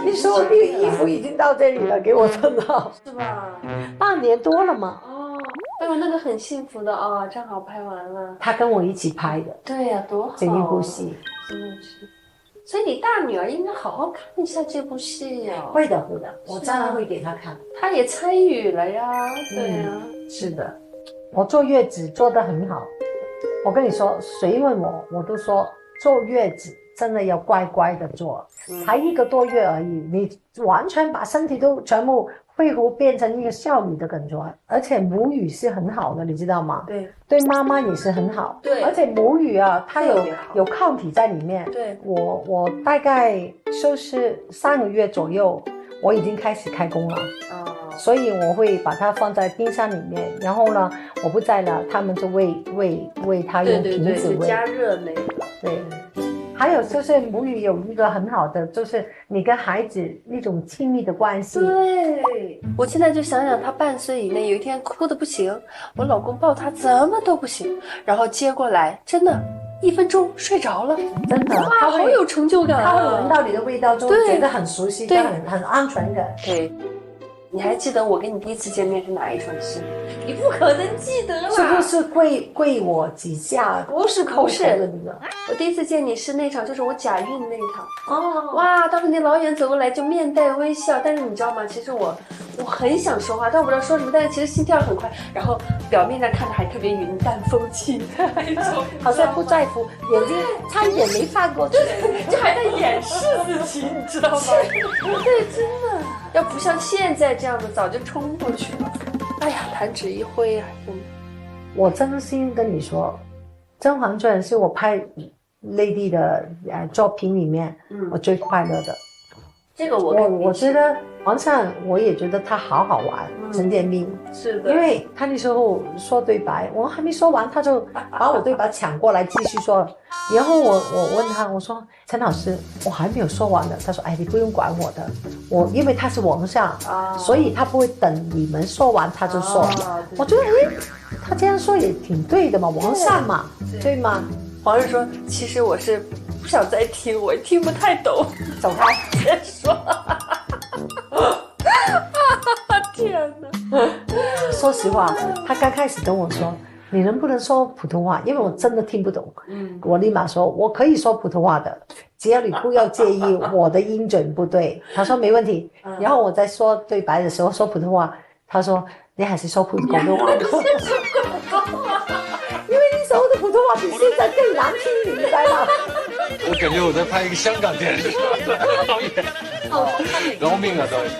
S3: 那时候那个衣服已经到这里了，给我撑到。
S13: 是吧？
S3: 半年多了嘛。
S13: 哎呦，那个很幸福的啊，正好拍完了。
S3: 他跟我一起拍的。
S13: 对呀，多好。
S3: 这一部戏，
S13: 真的是。所以你大女儿应该好好看一下这部戏呀。
S3: 会的，我当然会给她看。
S13: 她也参与了呀，对呀。
S3: 是的，我坐月子做得很好。我跟你说，谁问我，我都说坐月子真的要乖乖的做，才1个多月而已，你完全把身体都全部恢复变成一个少女的感觉，而且母语是很好的，你知道吗？对妈妈也是很好。对，而且母语啊，它有抗体在里面。对，我大概就是3个月左右，我已经开始开工了。所以我会把它放在冰箱里面，然后呢，我不在了，他们就喂它用瓶子喂，
S13: 加热那个。
S3: 对，还有就是母语有一个很好的，就是你跟孩子那种亲密的关系。
S11: 对，我现在就想想，他半岁以内有一天哭得不行，我老公抱他怎么都不行，然后接过来，真的1分钟睡着了，
S3: 真的，
S11: 哇，好有成就感啊！
S3: 他会闻到你的味道，就觉得很熟悉，
S11: 对，
S3: 很安全感。
S11: 对。你还记得我跟你第一次见面是哪一场戏？你不可能记得了。
S3: 是不是跪我几下？
S11: 不是，我第一次见你是那场，就是我假孕那场。哦，哇，当时你老远走过来就面带微笑，但是你知道吗？其实我很想说话，但我不知道说什么，但是其实心跳很快，然后表面上看着还特别云淡风轻的那种，
S3: 好像不在乎，眼睛差一点没翻过去，
S11: 就还在掩饰自己，你知道吗？对，真的。要不像现在这样的，早就冲过去了。哎呀，弹指一挥啊，真的。
S3: 我真心跟你说，《甄嬛传》是我拍内地的作品里面，我最快乐的。
S11: 这个
S3: 我觉得皇上，我也觉得他好好玩，陈建斌
S11: 是的，
S3: 因为他那时候说对白，我还没说完，他就把我对白抢过来继续说。然后我问他，我说陈老师，我还没有说完的。他说，哎，你不用管我的，因为他是皇上，所以他不会等你们说完他就说。我觉得，他这样说也挺对的嘛，皇上嘛，对吗？
S11: 皇上说，其实我是不想再听，我听不太懂，
S3: 走开，
S11: 别说。天哪！
S3: 说实话，他刚开始跟我说，你能不能说普通话？因为我真的听不懂。我立马说，我可以说普通话的，只要你不要介意我的音准不对。他说没问题。然后我在说对白的时候说普通话，他说你还是说普通话。因为那时候的普通话比现在更难听，你明白吗？
S17: 我感觉我在拍一个香港电视，导演，饶命啊，导演！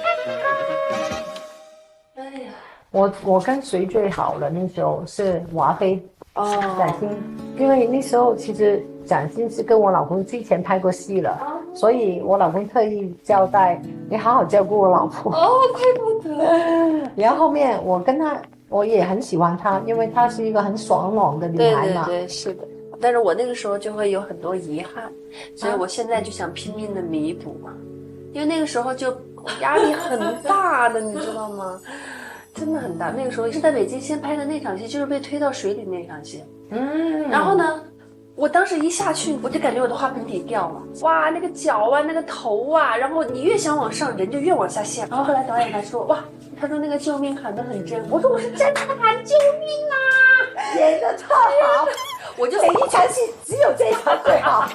S11: 哎呀，
S3: 我跟谁最好了？那时候是华妃展欣，因为那时候其实展欣是跟我老公之前拍过戏了，所以我老公特意交代你好好照顾我老婆。
S11: 怪不得。
S3: 然后后面我跟他，我也很喜欢她，因为她是一个很爽朗的女孩嘛。
S11: 对，是的。但是我那个时候就会有很多遗憾，所以我现在就想拼命的弥补嘛，因为那个时候就压力很大的，你知道吗？真的很大。那个时候是在北京先拍的那场戏，就是被推到水里那场戏。然后呢，我当时一下去，我就感觉我的花盆底掉了，哇，那个脚啊，那个头啊，然后你越想往上，人就越往下陷。然后后来导演还说，哇，他说那个救命喊得很真，我说我是真的喊救命啊，
S3: 演得特好。
S11: 我就
S3: 这一场戏只有这一场最好，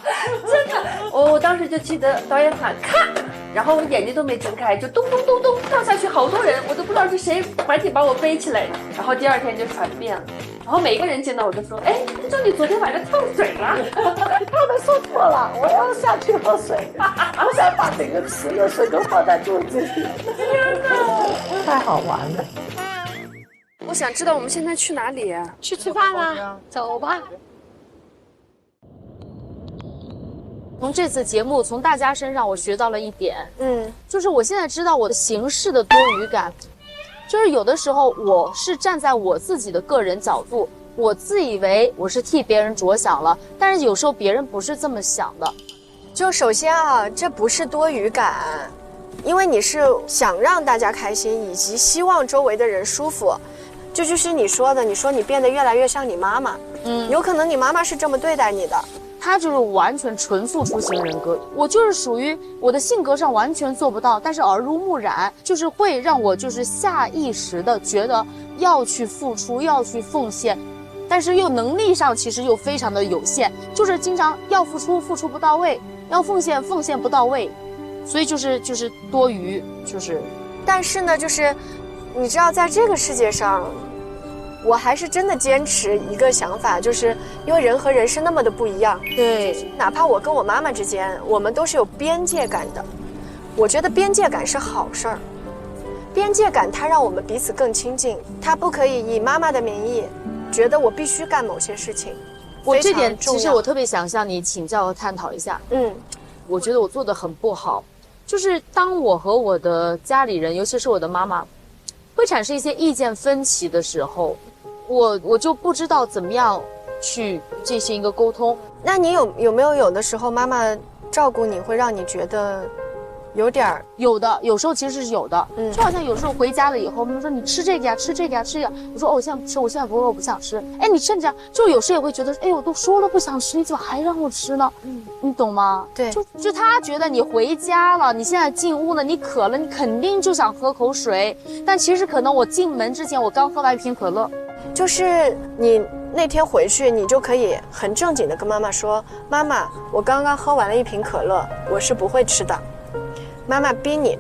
S11: 真的。我当时就记得导演喊咔，然后我眼睛都没睁开，就咚咚咚咚掉下去，好多人，我都不知道是谁赶紧把我背起来。然后第二天就传遍了，然后每个人见到我就说，哎，就你昨天晚上跳水了。
S3: 他们说错了，我要下去喝水，我想把整个池的水都放在肚子里。
S11: 天哪，
S3: 太好玩了。
S11: 我想知道我们现在去哪里啊？
S3: 去吃饭啦，走吧。
S4: 从这次节目，从大家身上我学到了一点，就是我现在知道我的行事的多余感，就是有的时候我是站在我自己的个人角度，我自以为我是替别人着想了，但是有时候别人不是这么想的。
S11: 就首先啊，这不是多余感，因为你是想让大家开心，以及希望周围的人舒服。这就是你说的，你说你变得越来越像你妈妈，有可能你妈妈是这么对待你的。
S4: 他就是完全纯付出型人格，我就是属于我的性格上完全做不到，但是耳濡目染，就是会让我就是下意识的觉得要去付出，要去奉献，但是又能力上其实又非常的有限，就是经常要付出，付出不到位，要奉献，奉献不到位，所以就是多余，就是。
S11: 但是呢，就是你知道，在这个世界上。我还是真的坚持一个想法，就是因为人和人是那么的不一样。
S4: 对，
S11: 哪怕我跟我妈妈之间，我们都是有边界感的。我觉得边界感是好事儿，边界感它让我们彼此更亲近，它不可以以妈妈的名义，觉得我必须干某些事情。
S4: 我这点其实我特别想向你请教和探讨一下。我觉得我做得很不好，就是当我和我的家里人，尤其是我的妈妈，会产生一些意见分歧的时候。我就不知道怎么样
S12: 去进行一个沟通。
S11: 那你有没有的时候妈妈照顾你会让你觉得有点儿？
S12: 有的，有时候其实是有的。就好像有时候回家了以后，妈妈说你吃这个呀，吃这个呀，吃这个。我说哦，我现在不吃，我现在不饿，我不想吃。哎，你甚至就有时也会觉得，哎，我都说了不想吃，你怎么还让我吃呢？你懂吗？
S11: 对，
S12: 就他觉得你回家了，你现在进屋了，你渴了，你肯定就想喝口水。但其实可能我进门之前，我刚喝完一瓶可乐。
S11: 就是你那天回去，你就可以很正经的跟妈妈说：“妈妈，我刚刚喝完了一瓶可乐，我是不会吃的。妈妈逼你，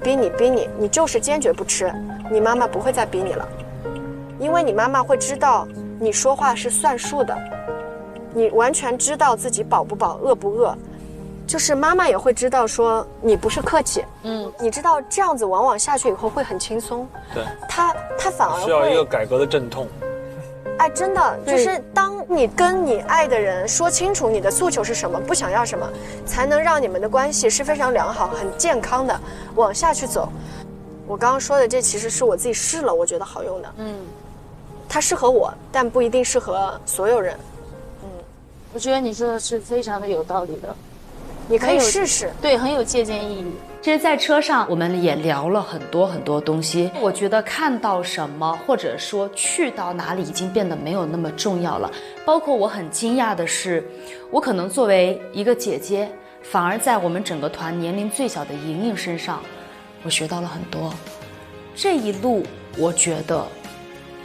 S11: 你就是坚决不吃，你妈妈不会再逼你了，因为你妈妈会知道你说话是算数的，你完全知道自己饱不饱，饿不饿。”就是妈妈也会知道说你不是客气，你知道这样子往往下去以后会很轻松。
S6: 对，
S11: 他反而
S6: 需要一个改革的阵痛。
S11: 哎，真的就是当你跟你爱的人说清楚你的诉求是什么，不想要什么，才能让你们的关系是非常良好、很健康的往下去走。我刚刚说的这其实是我自己试了，我觉得好用的。它适合我，但不一定适合所有人。
S12: 我觉得你说的是非常的有道理的。
S11: 你可以试试，
S12: 对，很有借鉴意义。
S9: 其实，在车上我们也聊了很多东西。我觉得看到什么，或者说去到哪里，已经变得没有那么重要了。包括我很惊讶的是，我可能作为一个姐姐，反而在我们整个团年龄最小的莹莹身上，我学到了很多。这一路，我觉得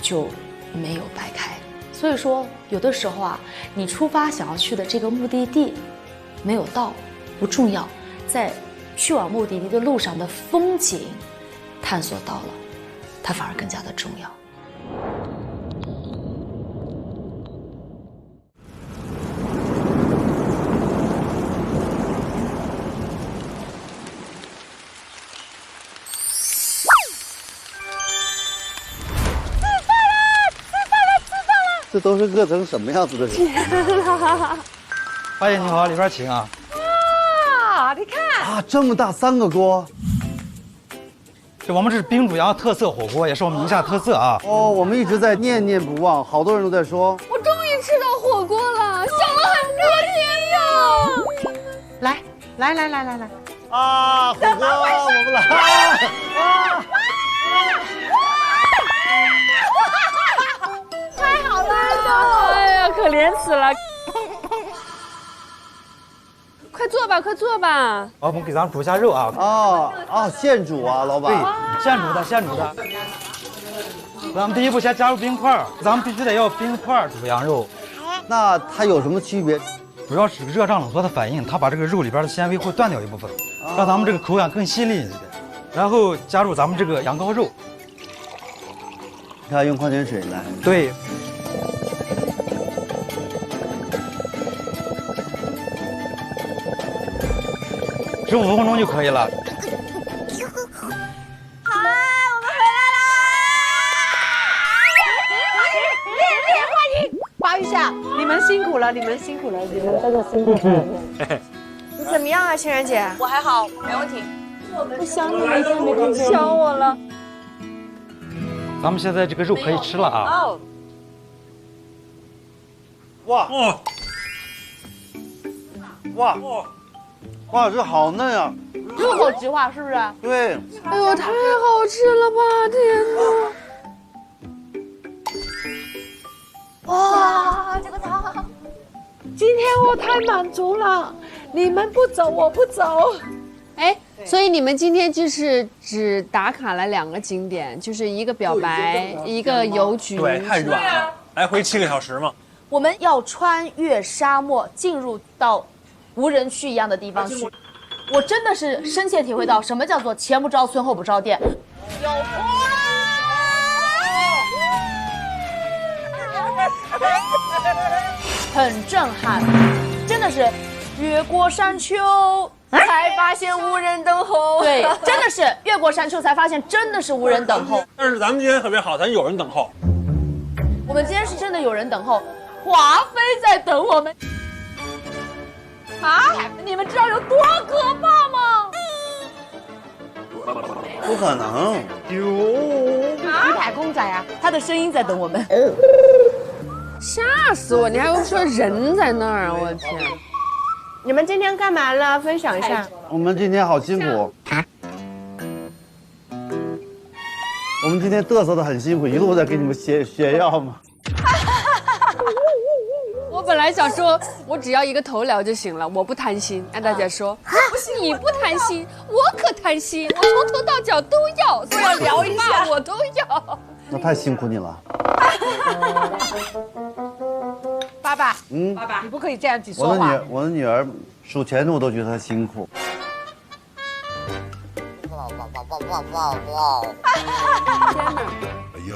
S9: 就没有白开。所以说，有的时候啊，你出发想要去的这个目的地没有到，不重要，在去往目的地的路上的风景探索到了，它反而更加的重要。
S5: 这都是饿成什么样子的人？
S18: 阿姨你好，里边请啊。
S3: 啊，你看
S5: 啊，这么大3个锅。
S18: 我们这是冰煮羊特色火锅，也是我们宁夏特色啊。
S5: 哦，我们一直在念念不忘，好多人都在说。
S2: 我终于吃到火锅了，想了很多天呀！
S3: 来，
S5: 啊，火锅，我们来！
S3: 太好了！哎呀，可怜死了！
S2: 快坐吧，快坐吧。
S18: 我们给咱们煮一下肉啊。
S5: 现煮啊，老板。
S18: 对，现煮的。咱们第一步先加入冰块，咱们必须得要冰块煮羊肉。
S5: 那它有什么区别？
S18: 主要是热胀冷缩的反应，它把这个肉里边的纤维会断掉一部分，让咱们这个口感更细腻一点。然后加入咱们这个羊羔肉，
S5: 你看用矿泉水来。
S18: 对。15分钟就可以了。
S3: 花玉下，你们辛苦了，你们真的辛苦了。
S11: 你怎么样啊，欣然姐？
S7: 我还好，没问题。
S3: 我想你了，想我了。
S18: 咱们现在这个肉可以吃了啊！
S7: 哦，
S5: 哇，这好嫩啊！
S12: 入口即化，是不是？
S5: 对。
S2: 哎呦，太好吃了吧！天哪！
S3: 哇，这个汤！今天我太满足了，你们不走我不走。
S2: 哎，所以你们今天就是只打卡了2个景点，就是一个表白，一个邮局。
S6: 对，太远了，来回7个小时嘛。
S12: 我们要穿越沙漠，进入到无人区一样的地方去。我真的是深切体会到什么叫做前不着村后不着店。有很震撼，真的是越过山丘才发现无人等候。对，真的是越过山丘才发现真的是无人等候。
S6: 但是咱们今天特别好，咱有人等候。
S12: 我们今天是真的有人等候，华妃在等我们。啊！你们知道有多可怕吗？
S5: 不可能！
S12: 皮海公仔啊，他的声音在等我们。
S2: 吓死我！你还会说人在那儿啊！我的天！
S4: 你们今天干嘛了？分享一下。
S5: 我们今天好辛苦。我们今天嘚瑟的很辛苦，一路在给你们炫耀嘛。
S2: 我本来想说，我只要一个头疗就行了，我不贪心。安大姐说，你不贪心，我可贪心，我从头到脚都要，
S7: 都要聊一下，
S2: 我都要。
S5: 那太辛苦你了。
S3: 爸爸，爸爸，你不可以这样子说
S5: 话。我的女儿数钱我都觉得她辛苦。
S2: 天哪！
S4: 哎呀！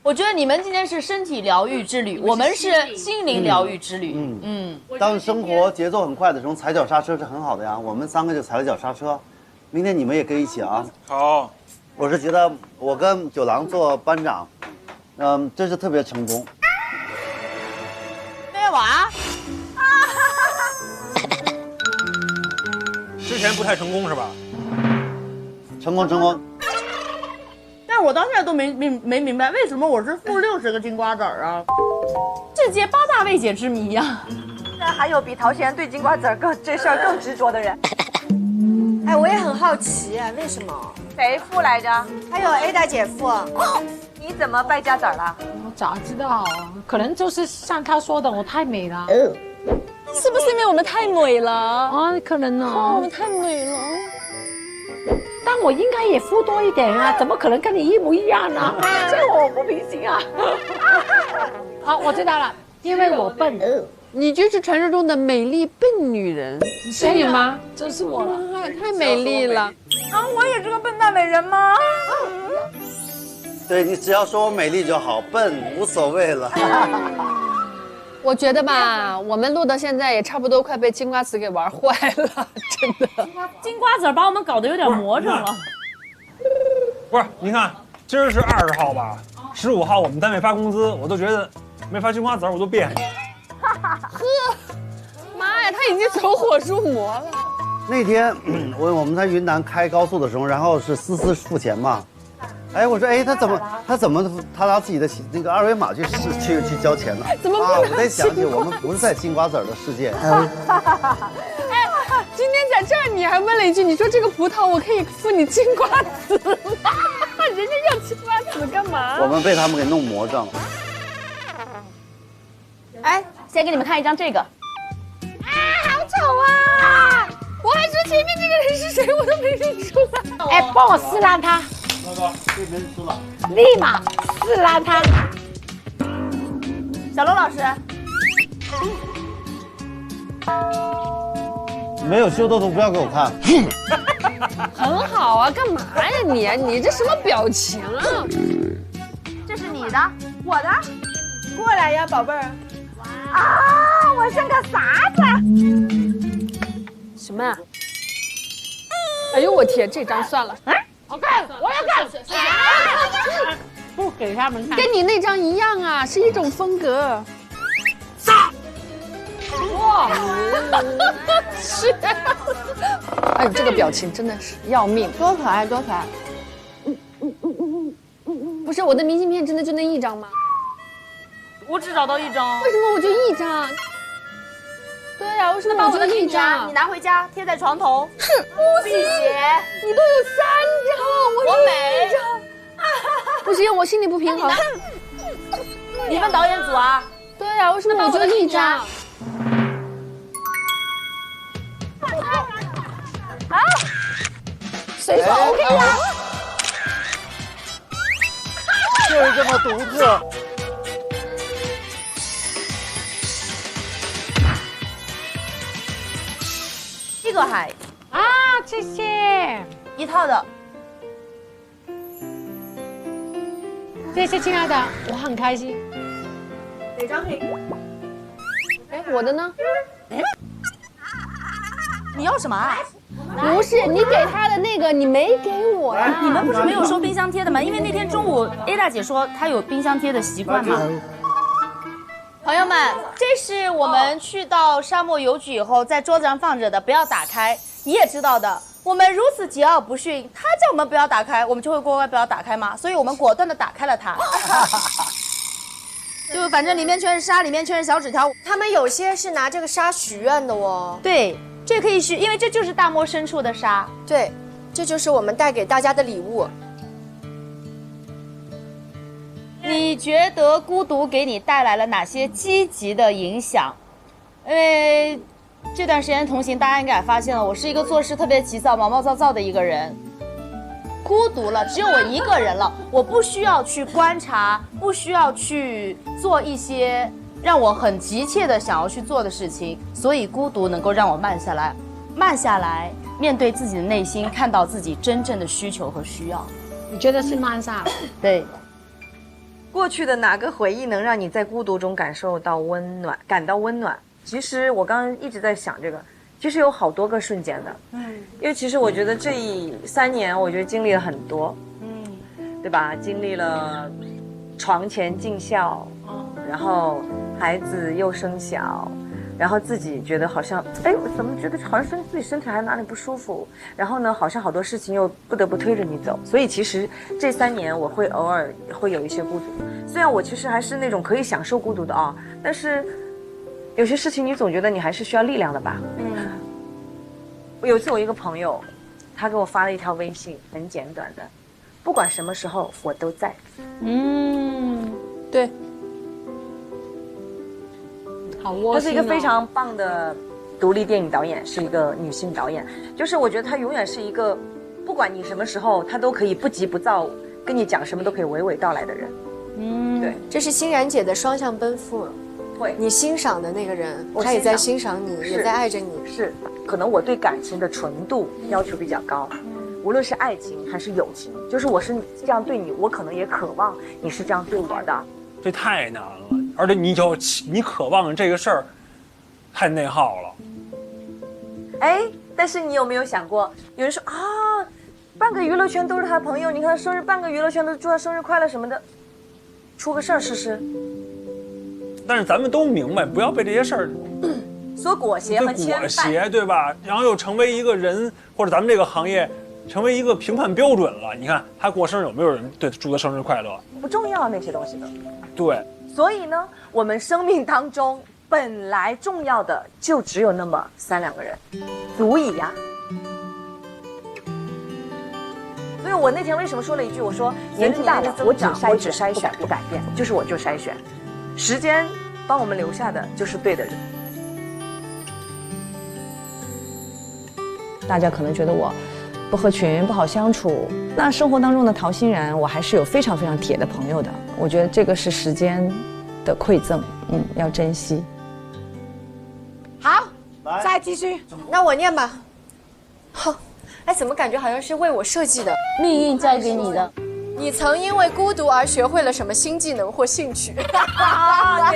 S4: 我觉得你们今天是身体疗愈之旅，我们是心灵疗愈之旅。
S5: 当生活节奏很快的时候，踩脚刹车是很好的呀。我们3个就踩了脚刹车，明天你们也可以一起啊。
S6: 好。
S5: 我是觉得我跟九郎做班长，真是特别成功。
S4: 咩话？
S6: 之前不太成功是吧？
S5: 成功。
S12: 但是我到现在都没明白，为什么我是负60个金瓜子儿啊？
S4: 世界8大未解之谜呀！
S7: 那还有比陶贤对金瓜子儿这事儿更执着的人。
S11: 哎，我也很好奇，为什么？
S7: 谁付来着？
S11: 还有 A 大姐付。
S7: 你怎么败家子儿了？
S3: 我咋知道啊？可能就是像他说的，我太美了。
S4: 是不是因为我们太美了？
S3: 啊，可能哦。
S4: 我们太美了。
S3: 但我应该也付多一点啊，怎么可能跟你一模一样呢？这我不平行啊！好，我知道了，因为我笨。
S2: 你就是传说中的美丽笨女人，是你吗？
S3: 就是我了，
S2: 太美丽了。
S7: 啊，我也是个笨蛋美人吗？
S5: 对你只要说我美丽就好，笨无所谓了。
S2: 我觉得吧，我们录到现在也差不多快被金瓜子给玩坏了，真的。
S4: 金瓜子把我们搞得有点魔怔了。
S6: 不是，你看，今儿是20号吧，15号我们单位发工资，我都觉得没发金瓜子我都别扭。
S2: 呵，妈呀，他已经走火入魔了。
S5: 那天我们在云南开高速的时候，然后是思思付钱嘛。哎，我说，哎，他怎么拿自己的那个2维码去交钱呢？
S2: 怎么
S5: 啊？我在想起我们不是在金瓜子的世界。
S2: 哎，今天在这儿你还问了一句，你说这个葡萄我可以付你金瓜子吗？人家要金瓜子干嘛？
S5: 我们被他们给弄魔怔了。
S4: 哎，先给你们看一张这个。
S2: 啊，好丑啊！我还说前面这个人是谁，我都没认出来。
S3: 哎，帮我撕烂它。
S5: 这没人吃了，
S3: 立马撕烂它。
S4: 小罗老师，
S5: 没有修的图不要给我看。
S2: 很好啊，干嘛呀你这什么表情啊？
S7: 这是你的，我的，
S11: 过来呀，宝贝儿。
S7: 啊，我像个傻子。
S2: 什么啊？哎呦我天，这张算了。
S3: 我干，我要干！不给他们看，
S2: 跟你那张一样啊，是一种风格。
S3: 杀！
S2: 哇！是。哎，这个表情真的是要命，
S11: 多可爱，多可爱。
S2: 不是我的明信片真的就那一张吗？
S4: 我只找到1张。
S2: 为什么我就1张？对呀，为什么我就1张？
S4: 你拿回家贴在床头。
S2: 是，不行，你都有3张，我1张。不行，我心里不平衡。
S4: 你们导演组啊？
S2: 对呀，为什么我就1张？
S4: 啊？谁说 OK 呀？
S5: 就是这么独特。
S4: 这个还
S3: 啊，谢谢
S4: 1套的，
S3: 谢谢亲爱的，我很开心。
S11: 哪张可以？
S2: 哎，我的呢？
S4: 你要什么啊？
S2: 不是你给他的那个，你没给我呀？
S4: 你们不是没有收冰箱贴的吗？因为那天中午 A 大姐说她有冰箱贴的习惯嘛。朋友们，这是我们去到沙漠邮局以后在桌子上放着的，不要打开。你也知道的，我们如此桀骜不驯，他叫我们不要打开，我们就会乖乖不要打开嘛。所以我们果断的打开了它。
S12: 就反正里面全是沙，里面全是小纸条。
S11: 他们有些是拿这个沙许愿的哦。
S12: 对，这可以许，因为这就是大漠深处的沙。
S11: 对，这就是我们带给大家的礼物。
S12: 你觉得孤独给你带来了哪些积极的影响？因为这段时间同行，大家应该也发现了，我是一个做事特别急躁、毛毛躁躁的一个人。孤独了，只有我一个人了，我不需要去观察，不需要去做一些让我很急切的想要去做的事情，所以孤独能够让我慢下来，慢下来，面对自己的内心，看到自己真正的需求和需要。
S3: 你觉得是慢下来？
S12: 对。
S7: 过去的哪个回忆能让你在孤独中感受到温暖，感到温暖？其实我刚刚一直在想这个，其实有好多个瞬间的。因为其实我觉得这3年，我觉得经历了很多，对吧？经历了床前尽孝，然后孩子又生小，然后自己觉得好像，哎，我怎么觉得好像自己身体还哪里不舒服？然后呢，好像好多事情又不得不推着你走。所以其实这3年我会偶尔会有一些孤独，虽然我其实还是那种可以享受孤独的啊，但是有些事情你总觉得你还是需要力量的吧。有一次我一个朋友，他给我发了一条微信，很简短的，不管什么时候我都在。
S11: 对。
S3: 好窝心哦。
S7: 她是一个非常棒的独立电影导演，是一个女性导演。就是我觉得她永远是一个，不管你什么时候，她都可以不急不躁，跟你讲什么都可以娓娓道来的人。对，
S11: 这是欣然姐的双向奔赴。
S7: 会，
S11: 你欣赏的那个人，他也在欣赏你，也在爱着你。
S7: 是，可能我对感情的纯度要求比较高。无论是爱情还是友情，就是我是这样对你，我可能也渴望你是这样对我的。
S6: 这太难了，而且你渴望这个事儿，太内耗了。
S7: 哎，但是你有没有想过，有人说啊，半个娱乐圈都是他朋友，你看他生日，半个娱乐圈都祝他生日快乐什么的，出个事儿试试。
S6: 但是咱们都明白，不要被这些事儿
S7: 所裹挟和牵
S6: 裹挟，对吧？然后又成为一个人或者咱们这个行业成为一个评判标准了。你看他过生日有没有人对祝他生日快乐？
S7: 不重要那些东西的。
S6: 对。
S7: 所以呢，我们生命当中本来重要的就只有那么3-2个人，足以呀。所以我那天为什么说了一句，我说年纪大了，我只筛选不改变，就是我就筛选。时间帮我们留下的就是对的人。
S19: 大家可能觉得我不合群、不好相处，那生活当中的陶欣然，我还是有非常非常铁的朋友的。我觉得这个是时间的馈赠，要珍惜。
S11: 好，
S3: 再继续。
S11: 那我念吧。好，哎，怎么感觉好像是为我设计的？
S12: 命运交给你的。
S11: 你曾因为孤独而学会了什么新技能或兴趣？
S7: 对，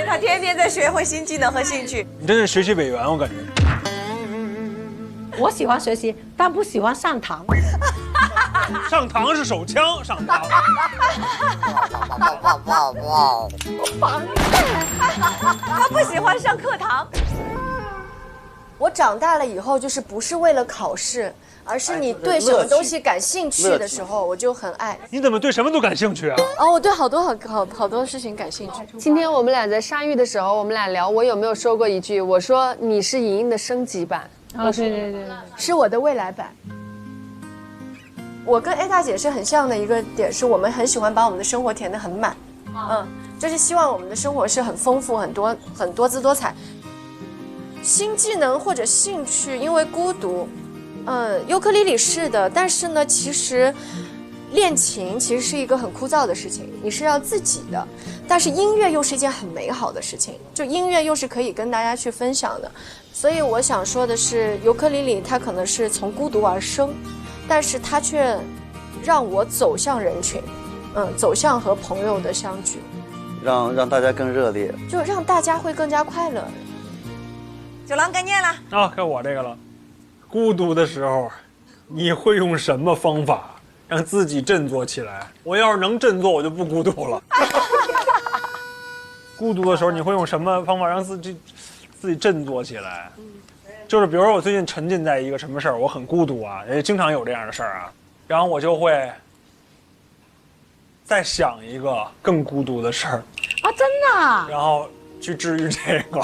S7: 他天天在学会新技能和兴趣。
S6: 你真是学习委员，我感觉。
S3: 我喜欢学习，但不喜欢上堂。
S6: 上堂是手枪上堂。
S7: 他不喜欢上课堂。
S11: 我长大了以后，就是不是为了考试，而是你对什么东西感兴趣的时候，我就很爱。
S6: 你怎么对什么都感兴趣啊？
S11: 哦，我对好多事情感兴趣。
S2: 今天我们俩在沙浴的时候，我们俩聊，我有没有说过一句？我说你是莹莹的升级版。
S3: 哦，对，
S11: 是我的未来版。我跟 A 大姐是很像的一个点，是我们很喜欢把我们的生活填得很满，就是希望我们的生活是很丰富、很多姿多彩。新技能或者兴趣，因为孤独，尤克里里是的，但是呢，其实练琴其实是一个很枯燥的事情，你是要自己的，但是音乐又是一件很美好的事情，就音乐又是可以跟大家去分享的。所以我想说的是，尤克里里它可能是从孤独而生，但是它却让我走向人群，走向和朋友的相聚，
S5: 让大家更热烈，
S11: 就让大家会更加快乐。
S7: 九郎该念了
S6: 啊，该我这个了。孤独的时候，你会用什么方法让自己振作起来？我要是能振作，我就不孤独了。孤独的时候，你会用什么方法让自己振作起来？就是比如说我最近沉浸在一个什么事儿，我很孤独啊，也经常有这样的事儿啊，然后我就会再想一个更孤独的事儿。
S3: 啊，真的啊，
S6: 然后去治愈这个。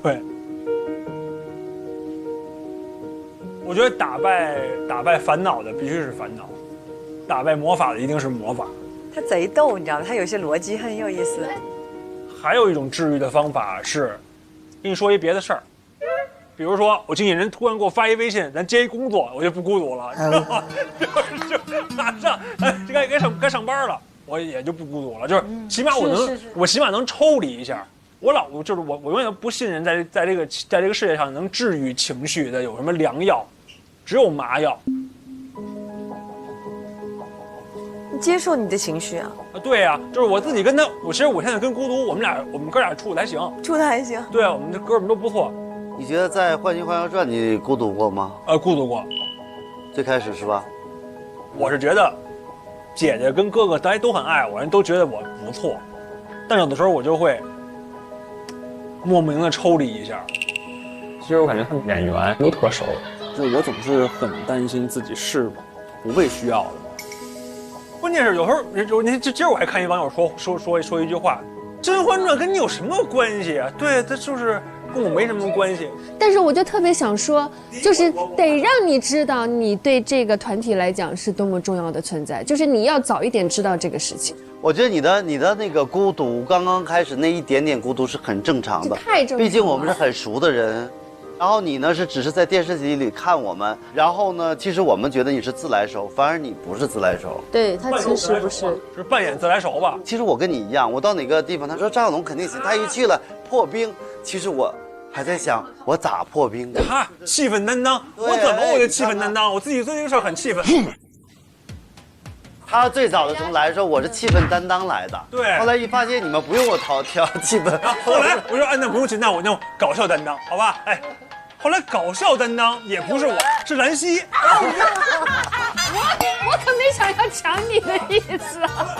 S6: 对，我觉得打败烦恼的必须是烦恼，打败魔法的一定是魔法。
S19: 他贼逗，你知道吗？他有些逻辑很有意思。
S6: 还有一种治愈的方法是，跟你说一别的事儿，比如说我经纪人突然给我发一微信，咱接一工作，我就不孤独了，知道吗？就马上该上班了，我也就不孤独了，就是起码我起码能抽离一下。我永远都不信任在这个世界上能治愈情绪的有什么良药，只有麻药。
S19: 你接受你的情绪啊？
S6: 对呀，就是我自己跟他，其实我现在跟孤独，我们哥俩处的还行，
S19: 处的还行。
S6: 对啊，我们这哥们都不错。
S5: 你觉得在《幻星环游传》你孤独过吗？
S6: 孤独过，
S5: 最开始是吧？
S6: 我是觉得姐姐跟哥哥大家都很爱我，人都觉得我不错，但有的时候我就会莫名的抽离一下。
S20: 其实我感觉他们演员都特熟，
S6: 就我总是很担心自己是不被需要的。关键是有时候，今儿我还看一网友说一句话，《甄嬛传》跟你有什么关系啊？对，它就是跟我没什么关系。
S2: 但是我就特别想说，就是得让你知道，你对这个团体来讲是多么重要的存在，就是你要早一点知道这个事情。
S5: 我觉得你的那个孤独，刚刚开始那一点点孤独是很正常的，
S2: 太正常了。
S5: 毕竟我们是很熟的人。然后你呢只是在电视机里看我们，然后呢，其实我们觉得你是自来熟，反而你不是自来熟。
S12: 对他其实不是，
S6: 是扮演自来熟吧？
S5: 其实我跟你一样，我到哪个地方，他说张小龙肯定行，他一去了破冰，其实我还在想我咋破冰的。
S6: 他气氛担当，我就气氛担当，我自己对这个事儿很气愤。
S5: 他最早的时候来的时候，我是气氛担当来的。
S6: 对。
S5: 后来一发现你们不用我调气氛，
S6: 后来我说那不用去，那我那搞笑担当，好吧？哎，后来搞笑担当也不是我，是兰溪。
S2: 我可没想要抢你的意思啊。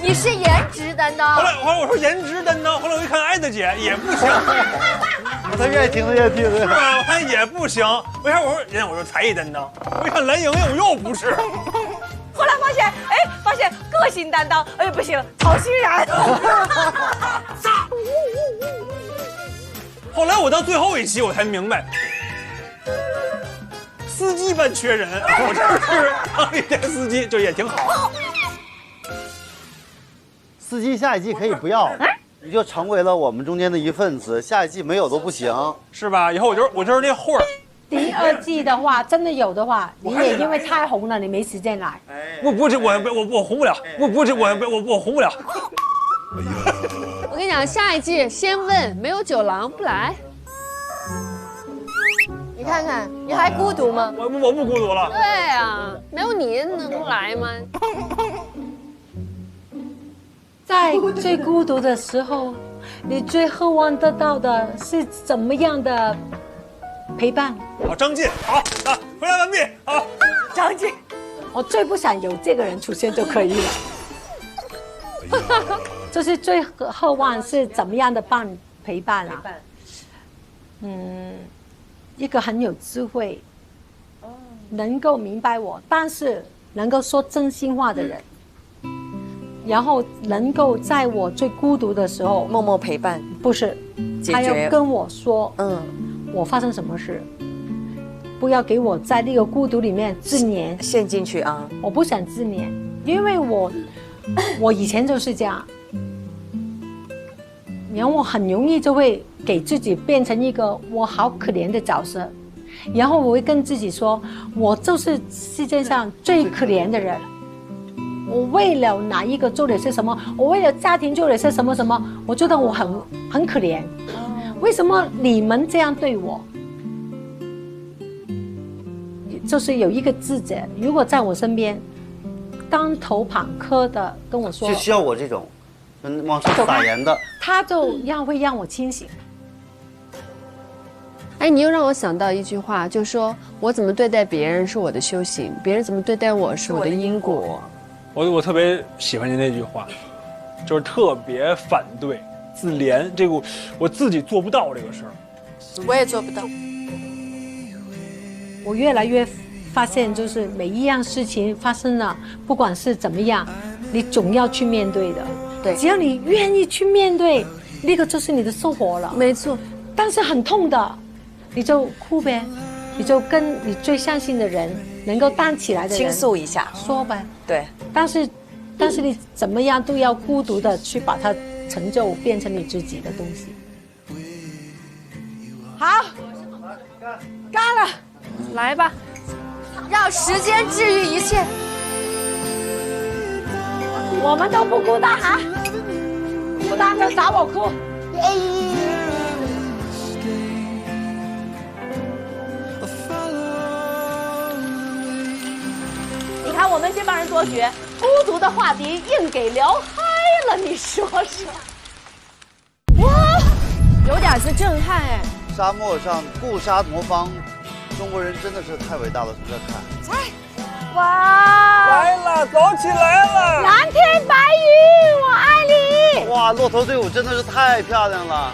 S4: 你是颜值担当。
S6: 后来我说颜值担当，后来我一看艾德姐也不行。
S5: 他越听他越听，
S6: 是吧？我看也不行。为啥我说才艺担当？我一看蓝莹莹，我又不是。
S7: 后来发现个性担当，哎不行，曹欣然。
S6: 后来我到最后一期我才明白，司机班缺人，我这是当一天司机，就也挺好。
S5: 司机下一季可以不要，你就成为了我们中间的一份子，下一季没有都不行，
S6: 是吧？以后我就是那货儿。
S3: 第二季的话，真的有的话，你也因为太红了，你没时间来。
S6: 我红不了，我红不了。
S2: 我跟你讲，下一季先问没有酒廊不来。
S4: 你看看，你还孤独吗？
S6: 我不孤独了。
S2: 对啊，没有你能来吗？
S3: 在最孤独的时候，你最渴望得到的是怎么样的陪伴？
S6: 好，张晋，好，回来完毕，好，
S3: 张晋，我最不想有这个人出现就可以了。就是最渴望是怎么样的陪伴啊？一个很有智慧，能够明白我，但是能够说真心话的人。然后能够在我最孤独的时候
S19: 默默陪伴，
S3: 不是，他要跟我说，我发生什么事，不要给我在那个孤独里面自怜
S19: 陷进去啊！
S3: 我不想自怜，因为我以前就是这样，然后我很容易就会给自己变成一个我好可怜的角色，然后我会跟自己说，我就是世界上最可怜的人。我为了哪一个做了些什么，我为了家庭做了些什么什么，我觉得我很可怜。为什么你们这样对我？就是有一个智者，如果在我身边，当头棒喝的跟我说，
S5: 就需要我这种往上撒盐的，
S3: 他就会让我清醒。
S2: 哎，你又让我想到一句话，就说我怎么对待别人是我的修行，别人怎么对待我是我的因果。
S6: 我特别喜欢您那句话，就是特别反对自怜，这个我自己做不到这个事儿，
S12: 我也做不到。
S3: 我越来越发现，就是每一样事情发生了，不管是怎么样，你总要去面对的。对，只要你愿意去面对，那个就是你的收获了。
S2: 没错，
S3: 但是很痛的，你就哭呗，你就跟你最相信的人，能够站起来的人
S7: 倾诉一下，
S3: 说呗。
S7: 对，
S3: 但是你怎么样都要孤独的去把它成就，变成你自己的东西。
S4: 好，
S3: 干了，
S4: 来吧，让时间治愈一切。
S3: 我们都不孤单啊，孤单就找我哭。
S4: 你看我们这帮人多绝，孤独的话题硬给聊嗨了，你说说？哇，有点是震撼哎！
S5: 沙漠上固沙魔方，中国人真的是太伟大了，从这看。
S4: 哇！
S6: 来了，走起来了！
S4: 蓝天白云，我爱你！
S5: 哇，骆驼队伍真的是太漂亮了！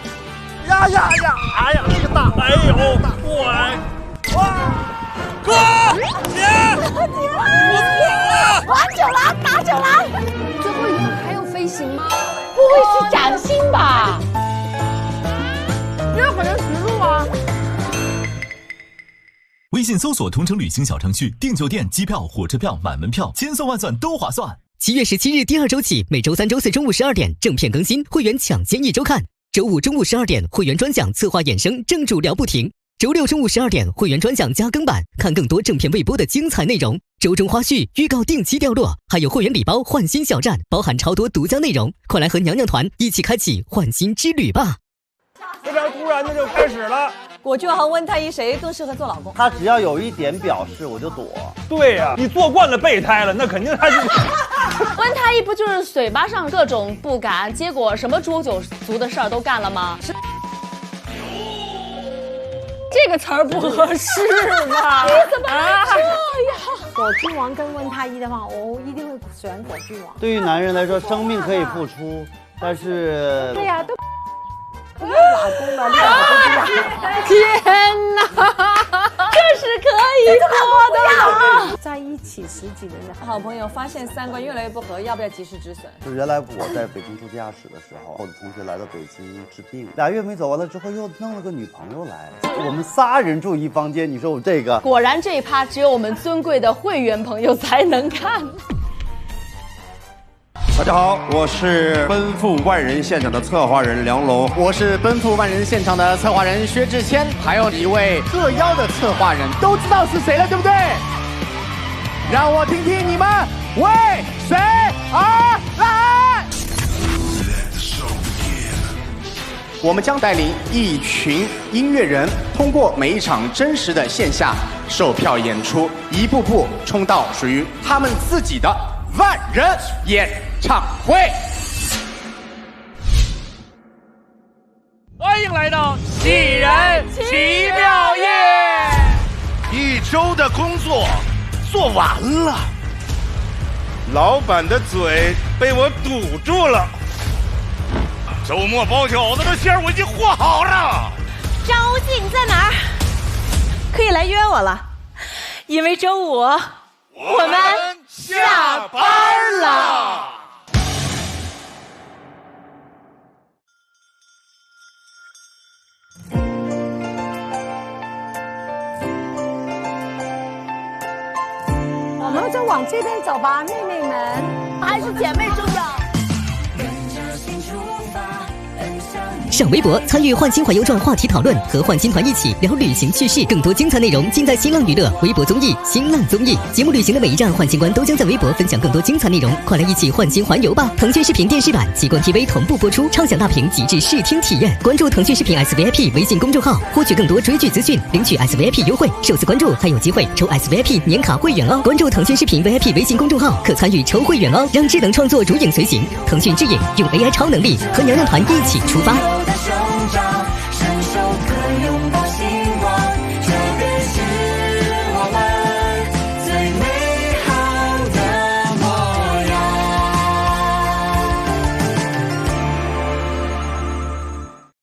S6: 呀呀呀！哎呀，这个大！哎呦，我哇！哥，姐，我错了！
S4: 玩九郎，打九郎！
S2: 最后一场还有飞行吗？
S3: 不会是崭新吧？
S2: 这可能实录啊！
S1: 微信搜索同程旅行小程序，订酒店、机票、火车票、买门票，千算万算都划算。
S21: 7月17日第2周起，每周3、周4中午12点正片更新，会员抢先1周看；周5中午12点会员专享策划衍生，正主聊不停；周6中午12点会员专享加更版，看更多正片未播的精彩内容。周中花絮、预告定期掉落，还有会员礼包换新小站，包含超多独家内容。快来和娘娘团一起开启换新之旅吧！
S6: 非常突然的就开始了。
S7: 果郡和温太医谁更适合做老公？
S5: 他只要有一点表示，我就躲。
S6: 对呀，你做惯了备胎了，那肯定他就。
S9: 温太医不就是嘴巴上各种不敢，结果什么诛九族的事儿都干了吗？这个词儿不合适吧？
S3: 你怎么能这样？果郡王跟温太医的话，我一定会选果郡王。
S5: 对于男人来说，生命可以付出，但是
S3: 对呀，都不要老公了，你老公不要。
S9: 天哪，这是可以做的。
S3: 在一起10几年的
S7: 好朋友发现3观越来越不合，要不要及时止损？
S5: 就原来我在北京住地下室的时候，我的同学来到北京治病，2月没走完了之后，又弄了个女朋友来，我们3人住一房间，你说我这个……
S9: 果然这一趴只有我们尊贵的会员朋友才能看。
S22: 大家好，我是奔赴万人现场的策划人梁龙，
S23: 我是奔赴万人现场的策划人薛之谦，还有一位特邀的策划人，都知道是谁了，对不对？让我听听你们为谁而来。我们将带领一群音乐人，通过每一场真实的线下售票演出，一步步冲到属于他们自己的万人演唱会。
S22: 欢迎来到喜人奇妙夜。1周的工作做完了，老板的嘴被我堵住了。周末包饺子的馅儿我已经和好了。
S7: 张静在哪儿？可以来约我了，因为周五我们下班了。
S3: 我们就往这边走吧，妹妹们，
S4: 还是姐妹重要。
S21: 上微博参与《换新环游传》话题讨论，和换新团一起聊旅行趣事，更多精彩内容尽在新浪娱乐微博综艺新浪综艺。节目旅行的每一站，换新官都将在微博分享更多精彩内容，快来一起换新环游吧！腾讯视频电视版、极光 TV 同步播出，畅享大屏极致视听体验。关注腾讯视频 SVIP 微信公众号，获取更多追剧资讯，领取 SVIP 优惠，首次关注还有机会抽 SVIP 年卡会员哦！关注腾讯视频 VIP 微信公众号，可参与抽会员哦！让智能创作如影随形，腾讯智影用 AI 超能力和娘娘团一起出发。